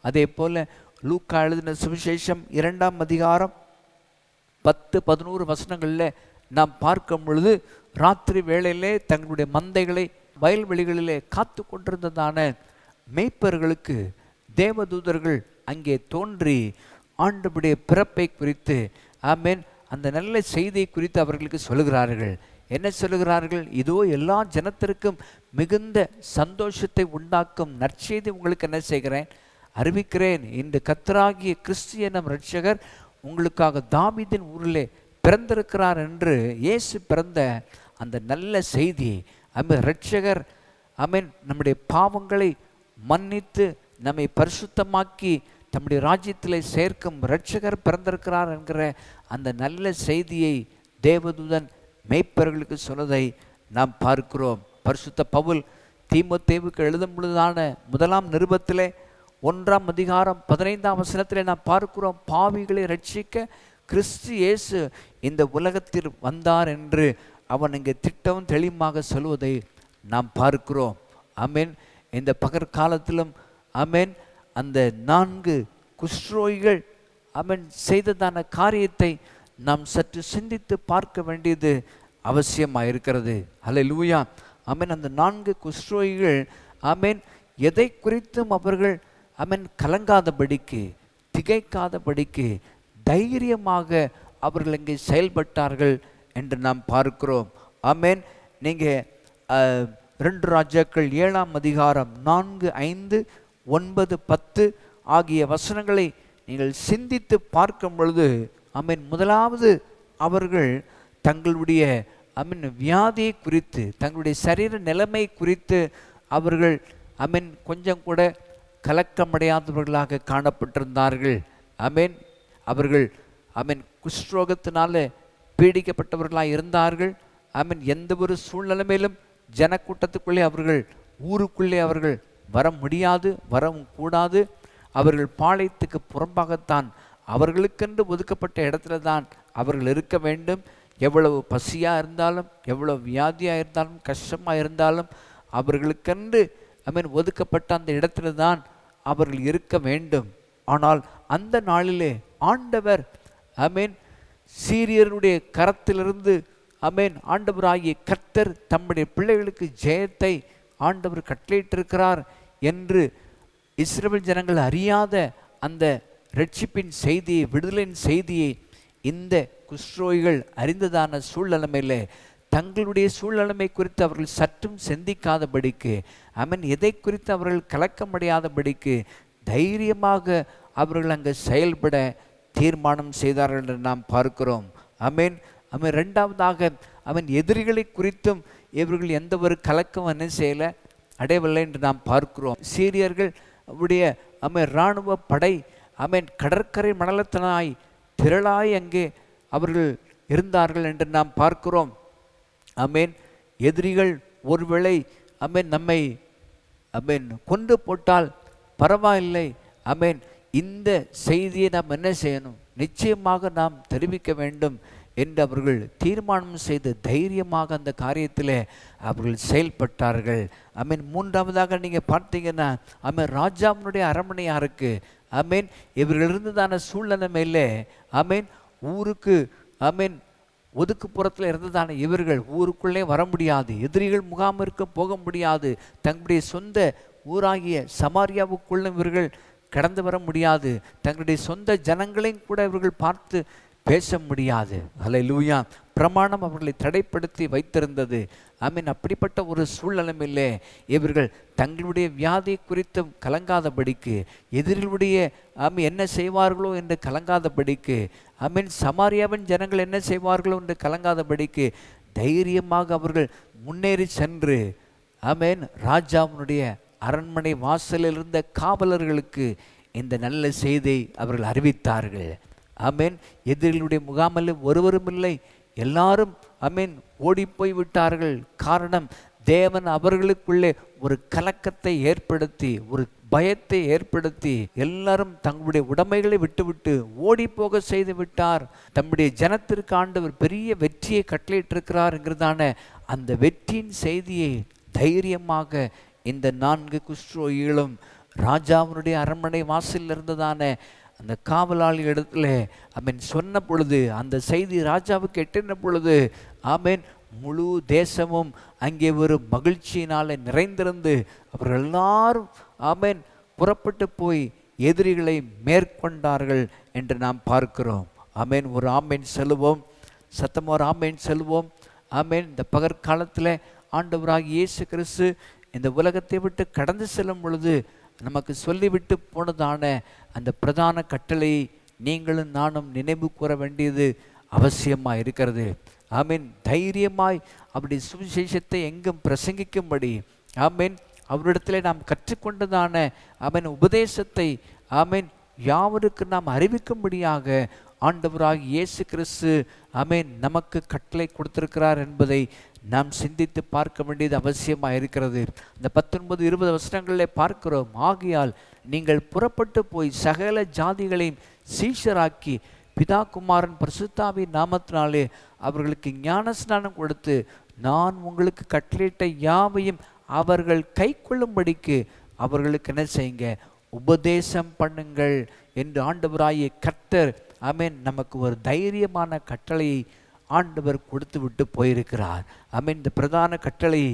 அதே போல லூக்கா எழுதின சுவிசேஷம் 2ஆம் அதிகாரம் 10-11 வசனங்களில் நாம் பார்க்கும் பொழுது, ராத்திரி வேளையிலே தங்களுடைய மந்தைகளை வயல்வெளிகளிலே காத்து கொண்டிருந்ததான மேய்ப்பர்களுக்கு தேவதூதர்கள் அங்கே தோன்றி ஆண்டவருடைய பிறப்பை குறித்து ஆமென் அந்த நல்ல செய்தியை குறித்து அவர்களுக்கு சொல்லுகிறார்கள். என்ன சொல்லுகிறார்கள்? இதோ எல்லா ஜனத்திற்கும் மிகுந்த சந்தோஷத்தை உண்டாக்கும் நற்செய்தி உங்களுக்கு என்ன செய்கிறேன், அறிவிக்கிறேன். இந்த கர்த்தராகிய கிறிஸ்து என்னும் இரட்சகர் உங்களுக்காக தாவீதின் ஊரிலே பிறந்திருக்கிறார் என்று இயேசு பிறந்த அந்த நல்ல செய்தி, ஆமென், இரட்சகர் ஆமென் நம்முடைய பாவங்களை மன்னித்து நம்மை பரிசுத்தமாக்கி தம்முடைய ராஜ்யத்தில் சேர்க்கும் இரட்சகர் பிறந்திருக்கிறார் என்கிற அந்த நல்ல செய்தியை தேவதூதன் மேய்ப்பர்களுக்கு சொன்னதை நாம் பார்க்கிறோம். பரிசுத்த பவுல் தீமோத்தேயுவுக்கு எழுதும் பொழுதான 1ஆம் நிருபத்திலே 1:15 நாம் பார்க்கிறோம், பாவிகளை ரட்சிக்க கிறிஸ்து இயேசு இந்த உலகத்தில் வந்தார் என்று அவன் இங்கே திட்டமும் தெளிவாக சொல்வதை நாம் பார்க்கிறோம். ஆமென். இந்த பகற்காலத்திலும் ஆமென் அந்த 4 குஷ்ரோகிகள் ஆமென் செய்ததான காரியத்தை நாம் சற்று சிந்தித்து பார்க்க வேண்டியது அவசியமாக இருக்கிறது. ஹல்லேலூயா. ஆமென். அந்த 4 குஷ்ரோகிகள் ஆமென் எதை குறித்தும் அவர்கள் ஆமென் கலங்காதபடிக்கு, திகைக்காதபடிக்கு தைரியமாக அவர்கள் இங்கே செயல்பட்டார்கள் என்று நாம் பார்க்கிறோம். ஆமென். நீங்கள் 2 ராஜாக்கள் 4, 5, 9, 10 ஆகிய வசனங்களை நீங்கள் சிந்தித்து பார்க்கும் பொழுது ஆமென் முதலாவது அவர்கள் தங்களுடைய ஆமென் வியாதியை குறித்து, தங்களுடைய சரீர நிலைமை குறித்து அவர்கள் ஆமென் கொஞ்சம் கூட கலக்கமடையாதவர்களாக காணப்பட்டிருந்தார்கள். ஆமென். அவர்கள் ஆமென் குஷ்ரோகத்தினால பீடிக்கப்பட்டவர்களாக இருந்தார்கள். ஆமென். எந்த ஒரு சூழ்நிலையிலும் ஜனக்கூட்டத்துக்குள்ளே அவர்கள், ஊருக்குள்ளே அவர்கள் வர முடியாது, வரவும் கூடாது. அவர்கள் பாளையத்துக்கு புறம்பாகத்தான், அவர்களுக்கென்று ஒதுக்கப்பட்ட இடத்துல தான் அவர்கள் இருக்க வேண்டும். எவ்வளவு பசியாக இருந்தாலும், எவ்வளவு வியாதியாக இருந்தாலும், கஷ்டமாக இருந்தாலும் அவர்களுக்கென்று ஆமென் ஒதுக்கப்பட்ட அந்த இடத்துல தான் அவர்கள் இருக்க வேண்டும். ஆனால் அந்த நாளிலே ஆண்டவர் ஆமென் சீரியருடைய கரத்திலிருந்து ஆமென் ஆண்டவராகிய கர்த்தர் தம்முடைய பிள்ளைகளுக்கு ஜெயத்தை ஆண்டவர் கட்டளையிட்டிருக்கிறார் என்று இஸ்ரவேல் ஜனங்கள் அறியாத அந்த ரட்சிப்பின் செய்தியை, விடுதலின் செய்தியை இந்த குஷ்ரோகிகள் அறிந்ததான சூழ்நிலைமையில் தங்களுடைய சூழ்நிலைமை குறித்து அவர்கள் சற்றும் சிந்திக்காதபடிக்கு ஆமென் எதை குறித்து அவர்கள் கலக்கமடையாதபடிக்கு தைரியமாக அவர்கள் அங்கே செயல்பட தீர்மானம் செய்தார்கள் என்று நாம் பார்க்கிறோம். ஆமென். ஆமென். 2வதாக அவன் எதிரிகளை குறித்தும் இவர்கள் எந்த ஒரு கலக்கம் என்ன செய்யலை, அடையவில்லை என்று நாம் பார்க்கிறோம். சீரியர்கள் உடைய ஆமென் இராணுவ படை ஆமென் கடற்கரை மணலத்தனாய் திரளாய் அங்கே அவர்கள் இருந்தார்கள் என்று நாம் பார்க்கிறோம். ஆமென். எதிரிகள் ஒருவேளை ஆமென் நம்மை ஆமென் கொண்டு போட்டால் பரவாயில்லை. ஆமென். இந்த செய்தியை நாம் என்ன செய்யணும், நிச்சயமாக நாம் தெரிவிக்க வேண்டும் என்று அவர்கள் தீர்மானம் செய்து தைரியமாக அந்த காரியத்தில் அவர்கள் செயல்பட்டார்கள். ஆமென். 3வதாக நீங்கள் பார்த்தீங்கன்னா ஆமென் ராஜாவினுடைய அரண்மனையாக இருக்குது. ஆமென். இவர்கள் இருந்ததான சூழ்நிலை மேலே ஆமென் ஊருக்கு ஆமென் ஒதுக்குப்புறத்தில் இருந்ததான இவர்கள் ஊருக்குள்ளே வர முடியாது, எதிரிகள் முகாமிற்கு போக முடியாது, தங்களுடைய சொந்த ஊராகிய சமாரியாவுக்குள்ளும் இவர்கள் கடந்து வர முடியாது, தங்களுடைய சொந்த ஜனங்களையும் கூட இவர்கள் பார்த்து பேச முடியாது. ஹல்லேலூயா. பிரமாணம் அவர்களை தடைப்படுத்தி வைத்திருந்தது. ஆமீன். அப்படிப்பட்ட ஒரு சூழ்நிலையிலே இவர்கள் தங்களுடைய வியாதி குறித்தும் கலங்காதபடிக்கு, எதிரிகளுடைய என்ன செய்வார்களோ என்று கலங்காதபடிக்கு, ஆமீன் சமாரியாவின் ஜனங்கள் என்ன செய்வார்களோ என்று கலங்காதபடிக்கு தைரியமாக அவர்கள் முன்னேறி சென்று ஆமீன் ராஜாவினுடைய அரண்மனை வாசலில் இருந்த காவலர்களுக்கு இந்த நல்ல செய்தியை அவர்கள் அறிவித்தார்கள். ஆமீன். எதிரிகளுடைய முகாமில் ஒருவரும் இல்லை, எல்லாரும் ஆமீன் ஓடிப்போய் விட்டார்கள். காரணம், தேவன் அவர்களுக்குள்ளே ஒரு கலக்கத்தை ஏற்படுத்தி, ஒரு பயத்தை ஏற்படுத்தி, எல்லாரும் தங்களுடைய உடைமைகளை விட்டுவிட்டு ஓடி போக செய்து விட்டார். தம்முடைய ஜனத்திற்கு ஆண்டவர் பெரிய வெற்றியை கட்டளையிட்டிருக்கிறார்ங்கிறதான அந்த வெற்றியின் செய்தியை தைரியமாக இந்த 4 குஷ்ரோகிகளும் ராஜாவினுடைய அரண்மனை வாசலில் இருந்ததான அந்த காவலாளி இடத்துல ஆமீன் சொன்ன பொழுது, அந்த செய்தி ராஜாவுக்கு எட்டின பொழுது ஆமீன் முழு தேசமும் அங்கே ஒரு மகிழ்ச்சியினால் நிறைந்திருந்து அவர்கள் எல்லாரும் ஆமீன் புறப்பட்டு போய் எதிரிகளை மேற்கொண்டார்கள் என்று நாம் பார்க்கிறோம். ஆமீன். ஒரு ஆமீன் செல்வோம், சத்தமாக ஒரு ஆமீன் செல்வோம். ஆமீன். இந்த பகற்காலத்தில் ஆண்டவராகிய இயேசு கிறிஸ்து இந்த உலகத்தை விட்டு கடந்து செல்லும் பொழுது நமக்கு சொல்லிவிட்டு போனதான அந்த பிரதான கட்டளையை நீங்களும் நானும் நினைவு கூற வேண்டியது அவசியமாக இருக்கிறது. ஆமீன். தைரியமாய் அப்படி சுவிசேஷத்தை எங்கும் பிரசங்கிக்கும்படி ஆமீன் அவரிடத்தில் நாம் கற்றுக்கொண்டதான ஆமீன் உபதேசத்தை ஆமீன் யாவருக்கு நாம் அறிவிக்கும்படியாக ஆண்டவராகிய இயேசு கிறிஸ்து ஆமீன் நமக்கு கட்டளை கொடுத்திருக்கிறார் என்பதை நாம் சிந்தித்து பார்க்க வேண்டியது அவசியமாக இருக்கிறது. இந்த 19-20 வசனங்களில் பார்க்கிறோம், ஆகையால் நீங்கள் புறப்பட்டு போய் சகல ஜாதிகளையும் சீஷராக்கி பிதா குமாரன் பரிசுத்தாவின் நாமத்தினாலே அவர்களுக்கு ஞானஸ்நானம் கொடுத்து நான் உங்களுக்கு கட்டளையிட்ட யாவையும் அவர்கள் கை கொள்ளும்படிக்கு அவர்களுக்கு என்ன செய்யுங்க, உபதேசம் பண்ணுங்கள் என்று ஆண்டவராகிய கர்த்தர் ஆமென் நமக்கு ஒரு தைரியமான கட்டளையை ஆண்டவர் கொடுத்து விட்டு போயிருக்கிறார். ஆமென். இந்த பிரதான கட்டளையை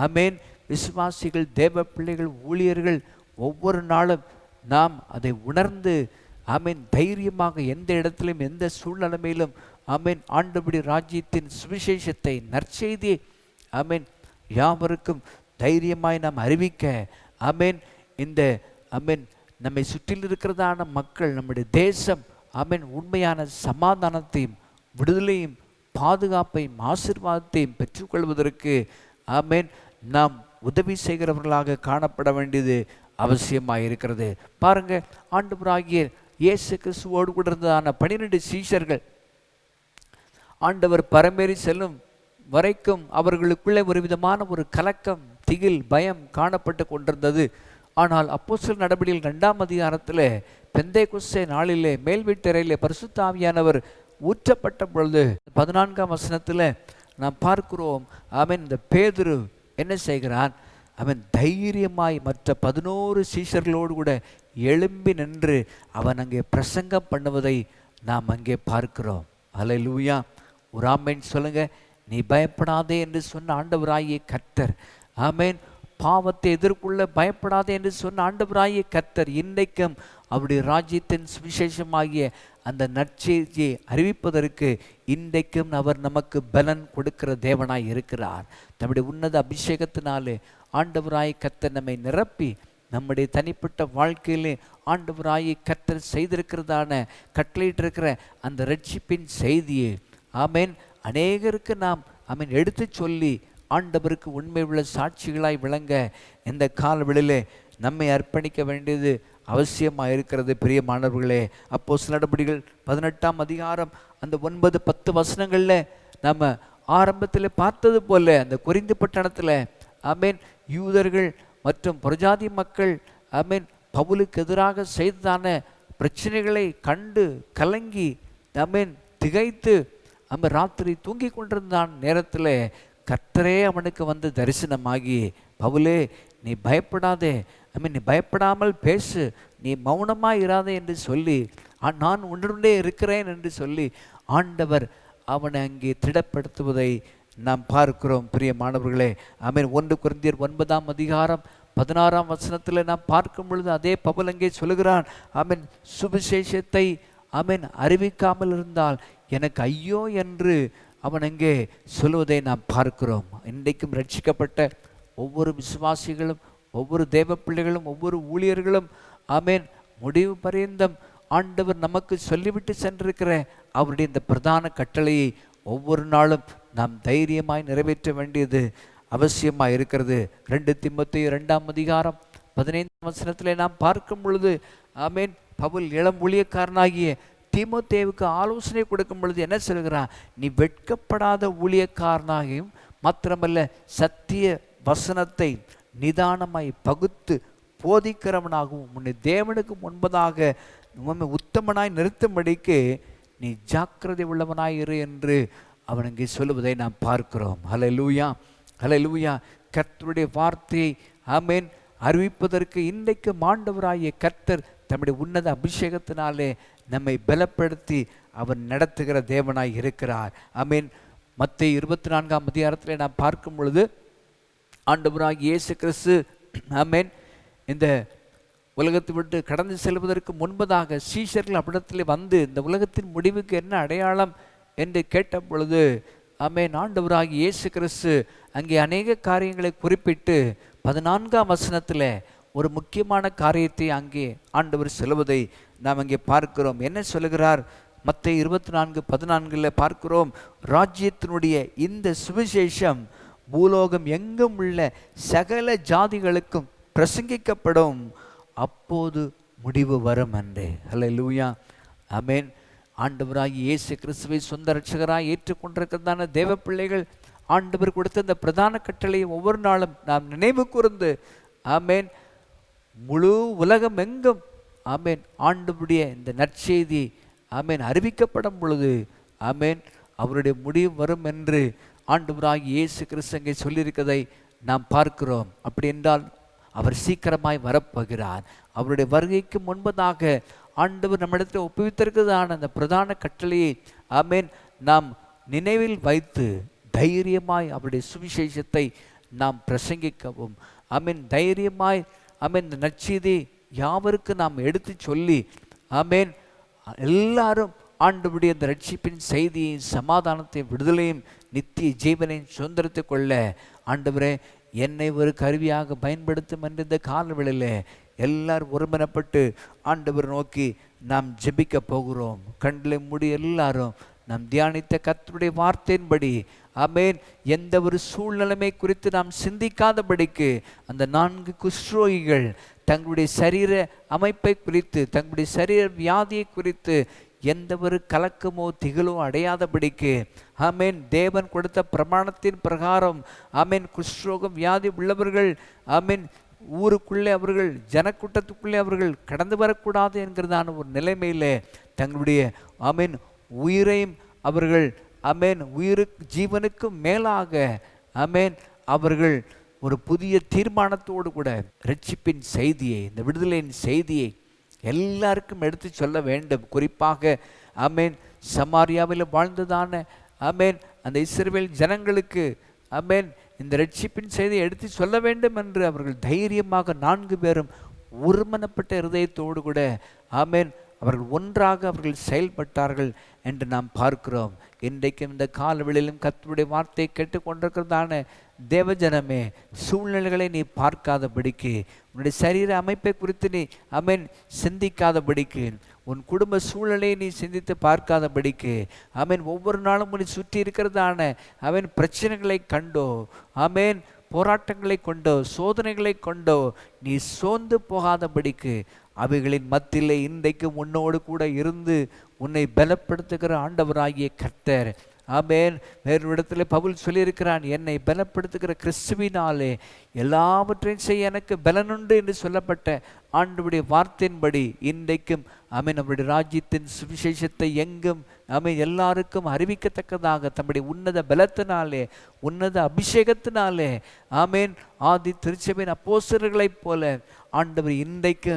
ஆமென் விசுவாசிகள், தேவ பிள்ளைகள், ஊழியர்கள் ஒவ்வொரு நாளும் நாம் அதை உணர்ந்து ஆமென் தைரியமாக எந்த இடத்திலும் எந்த சூழ்நிலைமையிலும் ஆமென் ஆண்டவருடைய ராஜ்யத்தின் சுவிசேஷத்தை, நற்செய்தியை ஆமென் யாவருக்கும் தைரியமாய் நாம் அறிவிக்க ஆமென் இந்த ஆமென் நம்மை சுற்றில் இருக்கிறதான மக்கள், நம்முடைய தேசம் ஆமென் உண்மையான சமாதானத்தையும் விடுதலையும் பாதுகாப்பையும் ஆசீர்வாதத்தையும் பெற்றுக்கொள்வதற்கு ஆமென் நாம் உதவி செய்கிறவர்களாக காணப்பட வேண்டியது அவசியமாக இருக்கிறது. பாருங்க, ஆண்டவராகிய இயேசு கிறிஸ்துவோடு கூட இருந்ததான 12 சீஷர்கள் ஆண்டவர் பரமேறி செல்லும் வரைக்கும் அவர்களுக்குள்ளே ஒரு விதமான ஒரு கலக்கம், திகில், பயம் காணப்பட்டு கொண்டிருந்தது. ஆனால் அப்போஸ்தலர் நடபடிகள் 2ஆம் அதிகாரத்தில் பெந்தேகொஸ்தே நாளிலே மேல் வீட்டறையிலே பரிசுத்த ஆவியானவர் ஊற்றப்பட்ட பொழுது 14ஆம் வசனத்தில் நாம் பார்க்கிறோம், ஆமென் இந்த பேதுரு என்ன செய்கிறான், அவன் தைரியமாய் மற்ற 11 சீஷர்களோடு கூட எழும்பி நின்று அவன் அங்கே பிரசங்கம் பண்ணுவதை நாம் அங்கே பார்க்கிறோம். அல்லேலூயா, ஒரு ஆமென் சொல்லுங்க. நீ பயப்படாதே என்று சொன்ன ஆண்டவராகிய கர்த்தர், ஆமென் பாவத்தை எதிர்கொள்ள பயப்படாதே என்று சொன்ன ஆண்டவராகிய கர்த்தர் இன்றைக்கும் அவருடைய ராஜ்யத்தின் சுவிசேஷமாகிய அந்த நற்செய்தியை அறிவிப்பதற்கு இன்றைக்கும் அவர் நமக்கு பலன் கொடுக்கிற தேவனாய் இருக்கிறார். நம்முடைய உன்னத அபிஷேகத்தினாலே ஆண்டவராகிய கர்த்தர் நம்மை நிரப்பி நம்முடைய தனிப்பட்ட வாழ்க்கையிலே ஆண்டவராகிய கர்த்தர் செய்திருக்கிறதான கட்டளையிட்டிருக்கிற அந்த ரட்சிப்பின் செய்தியை ஆமென் அநேகருக்கு நாம் ஆமென் எடுத்து சொல்லி ஆண்டவருக்கு உண்மை உள்ள சாட்சிகளாய் விளங்க இந்த காலவெளியிலே நம்மை அர்ப்பணிக்க வேண்டியது அவசியமாக இருக்கிறது. பிரியமானவர்களே, அப்போஸ்தலர் நடபடிகள் 18ஆம் அதிகாரம் அந்த 9-10 வசனங்களில் நம்ம ஆரம்பத்தில் பார்த்தது போல அந்த கொரிந்து பட்டணத்தில் ஆமென் யூதர்கள் மற்றும் புறஜாதி மக்கள் ஆமென் பவுலுக்கு எதிராக செய்ததான பிரச்சனைகளை கண்டு கலங்கி ஆமென் திகைத்து அவன் ராத்திரி தூங்கி கொண்டிருந்தான் நேரத்தில் கர்த்தரே அவனுக்கு வந்து தரிசனமாகி, பவுலே நீ பயப்படாதே, நீ பயப்படாமல் பேசு, நீ மௌனமாக இராதே என்று சொல்லி நான் உன்னுடனே இருக்கிறேன் என்று சொல்லி ஆண்டவர் அவனை அங்கே திடப்படுத்துவதை நாம் பார்க்கிறோம். பிரியமானவர்களே, ஆமென் 1 கொரிந்தியர் 9ஆம் அதிகாரம் 16ஆம் வசனத்தில் நாம் பார்க்கும் பொழுது அதே பவுல் அங்கே சொல்லுகிறான், ஆமென் சுவிசேஷத்தை ஆமென் அறிவிக்காமல் இருந்தால் எனக்கு ஐயோ என்று அவன் அங்கே சொல்வதை நாம் பார்க்கிறோம். இன்றைக்கும் ரட்சிக்கப்பட்ட ஒவ்வொரு விசுவாசிகளும், ஒவ்வொரு தேவ பிள்ளைகளும், ஒவ்வொரு ஊழியர்களும் ஆமென் முடிவு பரியந்தம் ஆண்டவர் நமக்கு சொல்லிவிட்டு சென்றிருக்கிற அவருடைய இந்த பிரதான கட்டளையை ஒவ்வொரு நாளும் நாம் தைரியமாய் நிறைவேற்ற வேண்டியது அவசியமாக இருக்கிறது. 2 தீமோத்தேயு 2ஆம் அதிகாரம் 15ஆம் வசனத்திலே நாம் பார்க்கும் பொழுது ஆமென் பவுல் இளம் ஊழியக்காரனாகிய தீமோத்தேயுவுக்கு ஆலோசனை கொடுக்கும் பொழுது என்ன சொல்கிறான், நீ வெட்கப்படாத ஊழியக்காரனாகியும் மாத்திரமல்ல சத்திய வசனத்தை நிதானமாய் பகுத்து போதிக்கிறவனாகவும் உன்னை தேவனுக்கு முன்பதாக உத்தமனாய் நிறுத்தும்படிக்கு நீ ஜாக்கிரதை உள்ளவனாய் இரு என்று அவன் இங்கே சொல்லுவதை நாம் பார்க்கிறோம். ஹல்லேலூயா, ஹல்லேலூயா. கர்த்தருடைய வார்த்தையை ஆமென் அறிவிப்பதற்கு இன்றைக்கு ஆண்டவராகிய கர்த்தர் தம்முடைய உன்னத அபிஷேகத்தினாலே நம்மை பலப்படுத்தி அவர் நடத்துகிற தேவனாய் இருக்கிறார். ஆமென். மத்தேயு 24ஆம் அதிகாரத்தில் நாம் பார்க்கும் பொழுது ஆண்டவராகிய இயேசு கிறிஸ்து ஆமென் இந்த உலகத்தை விட்டு கடந்து செல்வதற்கு முன்பதாக சீஷர்கள் அவ்விடத்தில் வந்து இந்த உலகத்தின் முடிவுக்கு என்ன அடையாளம் என்று கேட்ட பொழுது ஆமென் ஆண்டவராகிய இயேசு கிறிஸ்து அங்கே அநேக காரியங்களை குறிப்பிட்டு 14ஆம் வசனத்தில் ஒரு முக்கியமான காரியத்தை அங்கே ஆண்டவர் சொல்லுவதை நாம் அங்கே பார்க்கிறோம். என்ன சொல்லுகிறார்? மத்தேயு 24:14 பார்க்கிறோம், ராஜ்யத்தினுடைய இந்த சுவிசேஷம் பூலோகம் எங்கும் உள்ள சகல ஜாதிகளுக்கும் பிரசங்கிக்கப்படும், அப்போது முடிவு வரும் என்று. ஹல்லேலூயா, ஆமென். ஆண்டவராகிய இயேசு கிறிஸ்துவை சொந்த ரட்சகராய் ஏற்றுக்கொண்டிருக்கிறதான தேவ பிள்ளைகள் ஆண்டவர் கொடுத்த இந்த பிரதான கட்டளையை ஒவ்வொரு நாளும் நாம் நினைவு கூர்ந்து ஆமேன் முழு உலகம் எங்கும் ஆமேன் ஆண்டவருடைய இந்த நற்செய்தி ஆமேன் அறிவிக்கப்படும் பொழுது ஆமேன் அவருடைய முடிவு வரும் என்று ஆண்டவராகிய இயேசு கிறிஸ்து அங்கே சொல்லியிருக்கதை நாம் பார்க்கிறோம். அப்படி என்றால் அவர் சீக்கிரமாய் வரப்போகிறார். அவருடைய வருகைக்கு முன்பதாக ஆண்டவர் நம்மிடத்தில் ஒப்புவித்திருக்கிறதான அந்த பிரதான கட்டளையை ஆமேன் நாம் நினைவில் வைத்து தைரியமாய் அவருடைய சுவிசேஷத்தை நாம் பிரசங்கிக்கவும் ஆமேன் தைரியமாய் ஆமேன் இந்த நற்செய்தி யாவருக்கு நாம் எடுத்து சொல்லி ஆமேன் எல்லாரும் ஆண்டவருடைய அந்த ரட்சிப்பின் செய்தியையும் சமாதானத்தையும் விடுதலையும் நித்திய ஜீவனையும் சுதந்திரத்தை கொள்ள ஆண்டவரே என்னை ஒரு கருவியாக பயன்படுத்தும் என்ற இந்த காலவெளியில் எல்லாரும் ஒருமனப்பட்டு ஆண்டவர் நோக்கி நாம் ஜெபிக்க போகிறோம். கண்களை மூடி எல்லாரும் நாம் தியானித்த கர்த்தருடைய வார்த்தையின்படி ஆமேன் எந்த ஒரு சூழ்நிலைமை குறித்து நாம் சிந்திக்காதபடிக்கு அந்த 4 குஷ்ரோகிகள் தங்களுடைய சரீர அமைப்பை குறித்து தங்களுடைய சரீர வியாதியை குறித்து எந்த ஒரு கலக்கமோ திகழோ அடையாதபடிக்கு ஆமேன் தேவன் கொடுத்த பிரமாணத்தின் பிரகாரம் ஆமேன் குஷ்ரோகம் வியாதி உள்ளவர்கள் ஆமேன் ஊருக்குள்ளே அவர்கள் ஜனக்கூட்டத்துக்குள்ளே அவர்கள் கடந்து வரக்கூடாது என்கிறதான ஒரு நிலைமையிலே தங்களுடைய ஆமேன் உயிரையும் அவர்கள் ஆமேன் உயிருக்கு ஜீவனுக்கும் மேலாக ஆமேன் அவர்கள் ஒரு புதிய தீர்மானத்தோடு கூட ரட்சிப்பின் செய்தியை இந்த விடுதலையின் செய்தியை எல்லாருக்கும் எடுத்து சொல்ல வேண்டும். குறிப்பாக ஆமேன் சமாரியாவில் வாழ்ந்ததான ஆமேன் அந்த இஸ்ரவேல் ஜனங்களுக்கு ஆமேன் இந்த ரட்சிப்பின் செய்தியை எடுத்து சொல்ல வேண்டும் என்று அவர்கள் தைரியமாக 4 பேரும் ஒருமனப்பட்ட இருதயத்தோடு கூட ஆமேன் அவர்கள் ஒன்றாக அவர்கள் செயல்பட்டார்கள் என்று நாம் பார்க்கிறோம். இன்றைக்கும் இந்த காலவெளியிலும் கர்த்தருடைய வார்த்தையை கேட்டுக்கொண்டிருக்கிறதான தேவஜனமே சூழ்நிலைகளை நீ பார்க்காதபடிக்கு உன்னுடைய சரீர அமைப்பை குறித்து நீ ஆமேன் சிந்திக்காதபடிக்கு உன் குடும்ப சூழ்நிலையை நீ சிந்தித்து பார்க்காதபடிக்கு ஆமேன் ஒவ்வொரு நாளும் உன்னை சுற்றி இருக்கிறதான ஆமேன் பிரச்சனைகளை கண்டோ ஆமேன் போராட்டங்களை கொண்டோ சோதனைகளை கொண்டோ நீ சோர்ந்து போகாதபடிக்கு அவைகளின் மத்தியிலே இன்றைக்கு உன்னோடு கூட இருந்து உன்னை பலப்படுத்துகிற ஆண்டவராகிய கர்த்தர் ஆமேன் வேறு இடத்துல பவுல் சொல்லியிருக்கிறான் என்னை பலப்படுத்துகிற கிறிஸ்துவினாலே எல்லாவற்றையும் செய்ய எனக்கு பலனுண்டு என்று சொல்லப்பட்ட ஆண்டவருடைய வார்த்தையின்படி இன்றைக்கும் ஆமேன் அவருடைய ராஜ்யத்தின் சுவிசேஷத்தை எங்கும் ஆமேன் எல்லாருக்கும் அறிவிக்கத்தக்கதாக தம்முடைய உன்னத பலத்தினாலே உன்னத அபிஷேகத்தினாலே ஆமேன் ஆதி திருச்சபையின் அப்போஸ்தலர்களைப் போல ஆண்டவர் இன்றைக்கு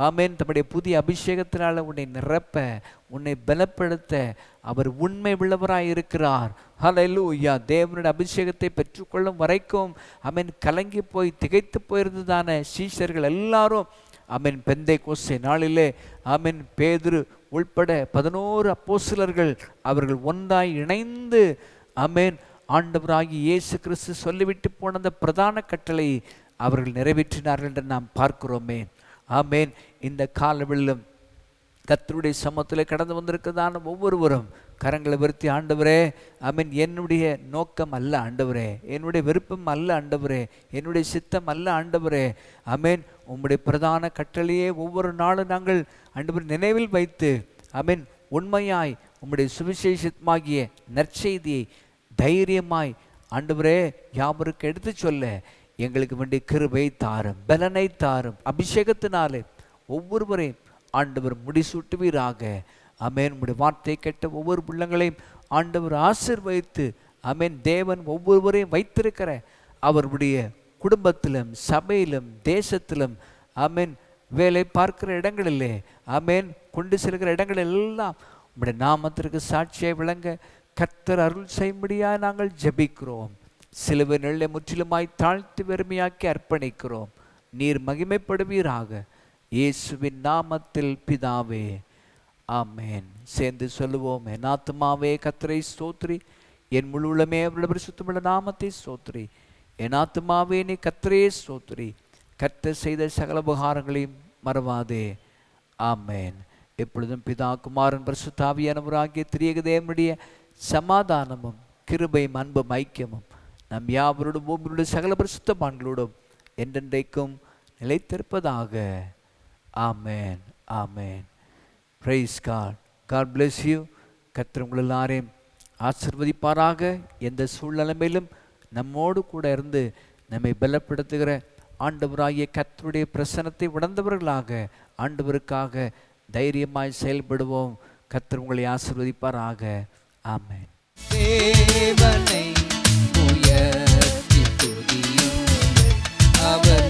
ஆமேன் தம்முடைய புதிய அபிஷேகத்தினால உன்னை நிரப்ப உன்னை பலப்படுத்த அவர் உண்மை உள்ளவராய் இருக்கிறார். ஹல்லேலூயா. தேவனுடைய அபிஷேகத்தை பெற்றுக்கொள்ளும் வரைக்கும் ஆமேன் கலங்கி போய் திகைத்து போயிருந்ததான சீஷர்கள் எல்லாரும் ஆமேன் பெந்தைக்கோஸ்தே நாளிலே ஆமேன் பேதுரு உள்பட 11 அப்போஸ்தலர்கள் அவர்கள் ஒன்றாய் இணைந்து ஆமேன் ஆண்டவராகிய இயேசு கிறிஸ்து சொல்லிவிட்டு போன அந்த பிரதான கட்டளை அவர்கள் நிறைவேற்றினார்கள் என்று நாம் பார்க்கிறோமே. ஆமேன் இந்த காலவெளியிலும் கர்த்தருடைய சமூகத்தில் கடந்து வந்திருக்கிறதான ஒவ்வொருவரும் கரங்களை வருத்தி ஆண்டவரே ஆமேன் என்னுடைய நோக்கம் அல்ல ஆண்டவரே, என்னுடைய விருப்பம் அல்ல ஆண்டவரே, என்னுடைய சித்தம் அல்ல ஆண்டவரே, ஆமேன் உம்முடைய பிரதான கட்டளையே ஒவ்வொரு நாளும் நாங்கள் ஆண்டவர் நினைவில் வைத்து ஆமேன் உண்மையாய் உம்முடைய சுவிசேஷமாகிய நற்செய்தியை தைரியமாய் ஆண்டவரே யாவருக்கு எடுத்து சொல்ல எங்களுக்கு வேண்டிய கிருபை தாரும், பலனை தாரும், அபிஷேகத்தினாலே ஒவ்வொருவரையும் ஆண்டவர் முடிசூட்டுவீராக. ஆமேன். உம்முடைய வார்த்தை கேட்ட ஒவ்வொரு பிள்ளைங்களையும் ஆண்டவர் ஆசீர்வதித்து ஆமேன் தேவன் ஒவ்வொருவரையும் வைத்திருக்கிற அவருடைய குடும்பத்திலும் சபையிலும் தேசத்திலும் ஆமேன் வேலை பார்க்கிற இடங்களிலே ஆமேன் கொண்டு செல்கிற இடங்கள் எல்லாம் உம்முடைய நாமத்திற்கு சாட்சியை விளங்க கர்த்தர் அருள் செய்யும்படியாக நாங்கள் ஜெபிக்கிறோம். சிலுவை நிழலை முற்றிலுமாய் தாழ்த்தி வெறுமையாக்கி அர்ப்பணிக்கிறோம். நீர் மகிமைப்படுவீராக. இயேசுவின் நாமத்தில் பிதாவே, ஆமேன். சேர்ந்து சொல்லுவோம். என் ஆத்துமாவே கர்த்தரை ஸ்தோத்திரி, என் முழு உள்ளமே அவருடைய பரிசுத்தமுள்ள நாமத்தை ஸ்தோத்திரி. என் ஆத்துமாவே நீ கர்த்தரையே ஸ்தோத்திரி, கர்த்தர் செய்த சகல உபகாரங்களையும் மறவாதே. ஆமேன். எப்பொழுதும் பிதா குமாரன் பரிசுத்த ஆவியானவராகிய திரியேக தேவனுடைய சமாதானமும் கிருபையும் அன்பும் ஐக்கியமும் நம் யாவரோடும் பூமியோட சகல பரிசுத்தவான்களோடும் என்றென்றைக்கும் நிலைத்திருப்பதாக. ஆமேன். ஆமேன். Praise God. God bless you. கர்த்தர் உங்கள் எல்லாரையும் ஆசீர்வதிப்பாராக. எந்த சூழ்நிலையிலும் நம்மோடு கூட இருந்து நம்மை பலப்படுத்துகிற ஆண்டவராகிய கர்த்தருடைய பிரசன்னத்தை உணர்ந்தவர்களாக ஆண்டவருக்காக தைரியமாய் செயல்படுவோம். கர்த்தர் உங்களை ஆசீர்வதிப்பாராக. ஆமென். தேவனை உயர்த்தி துதியுங்கள், அவர்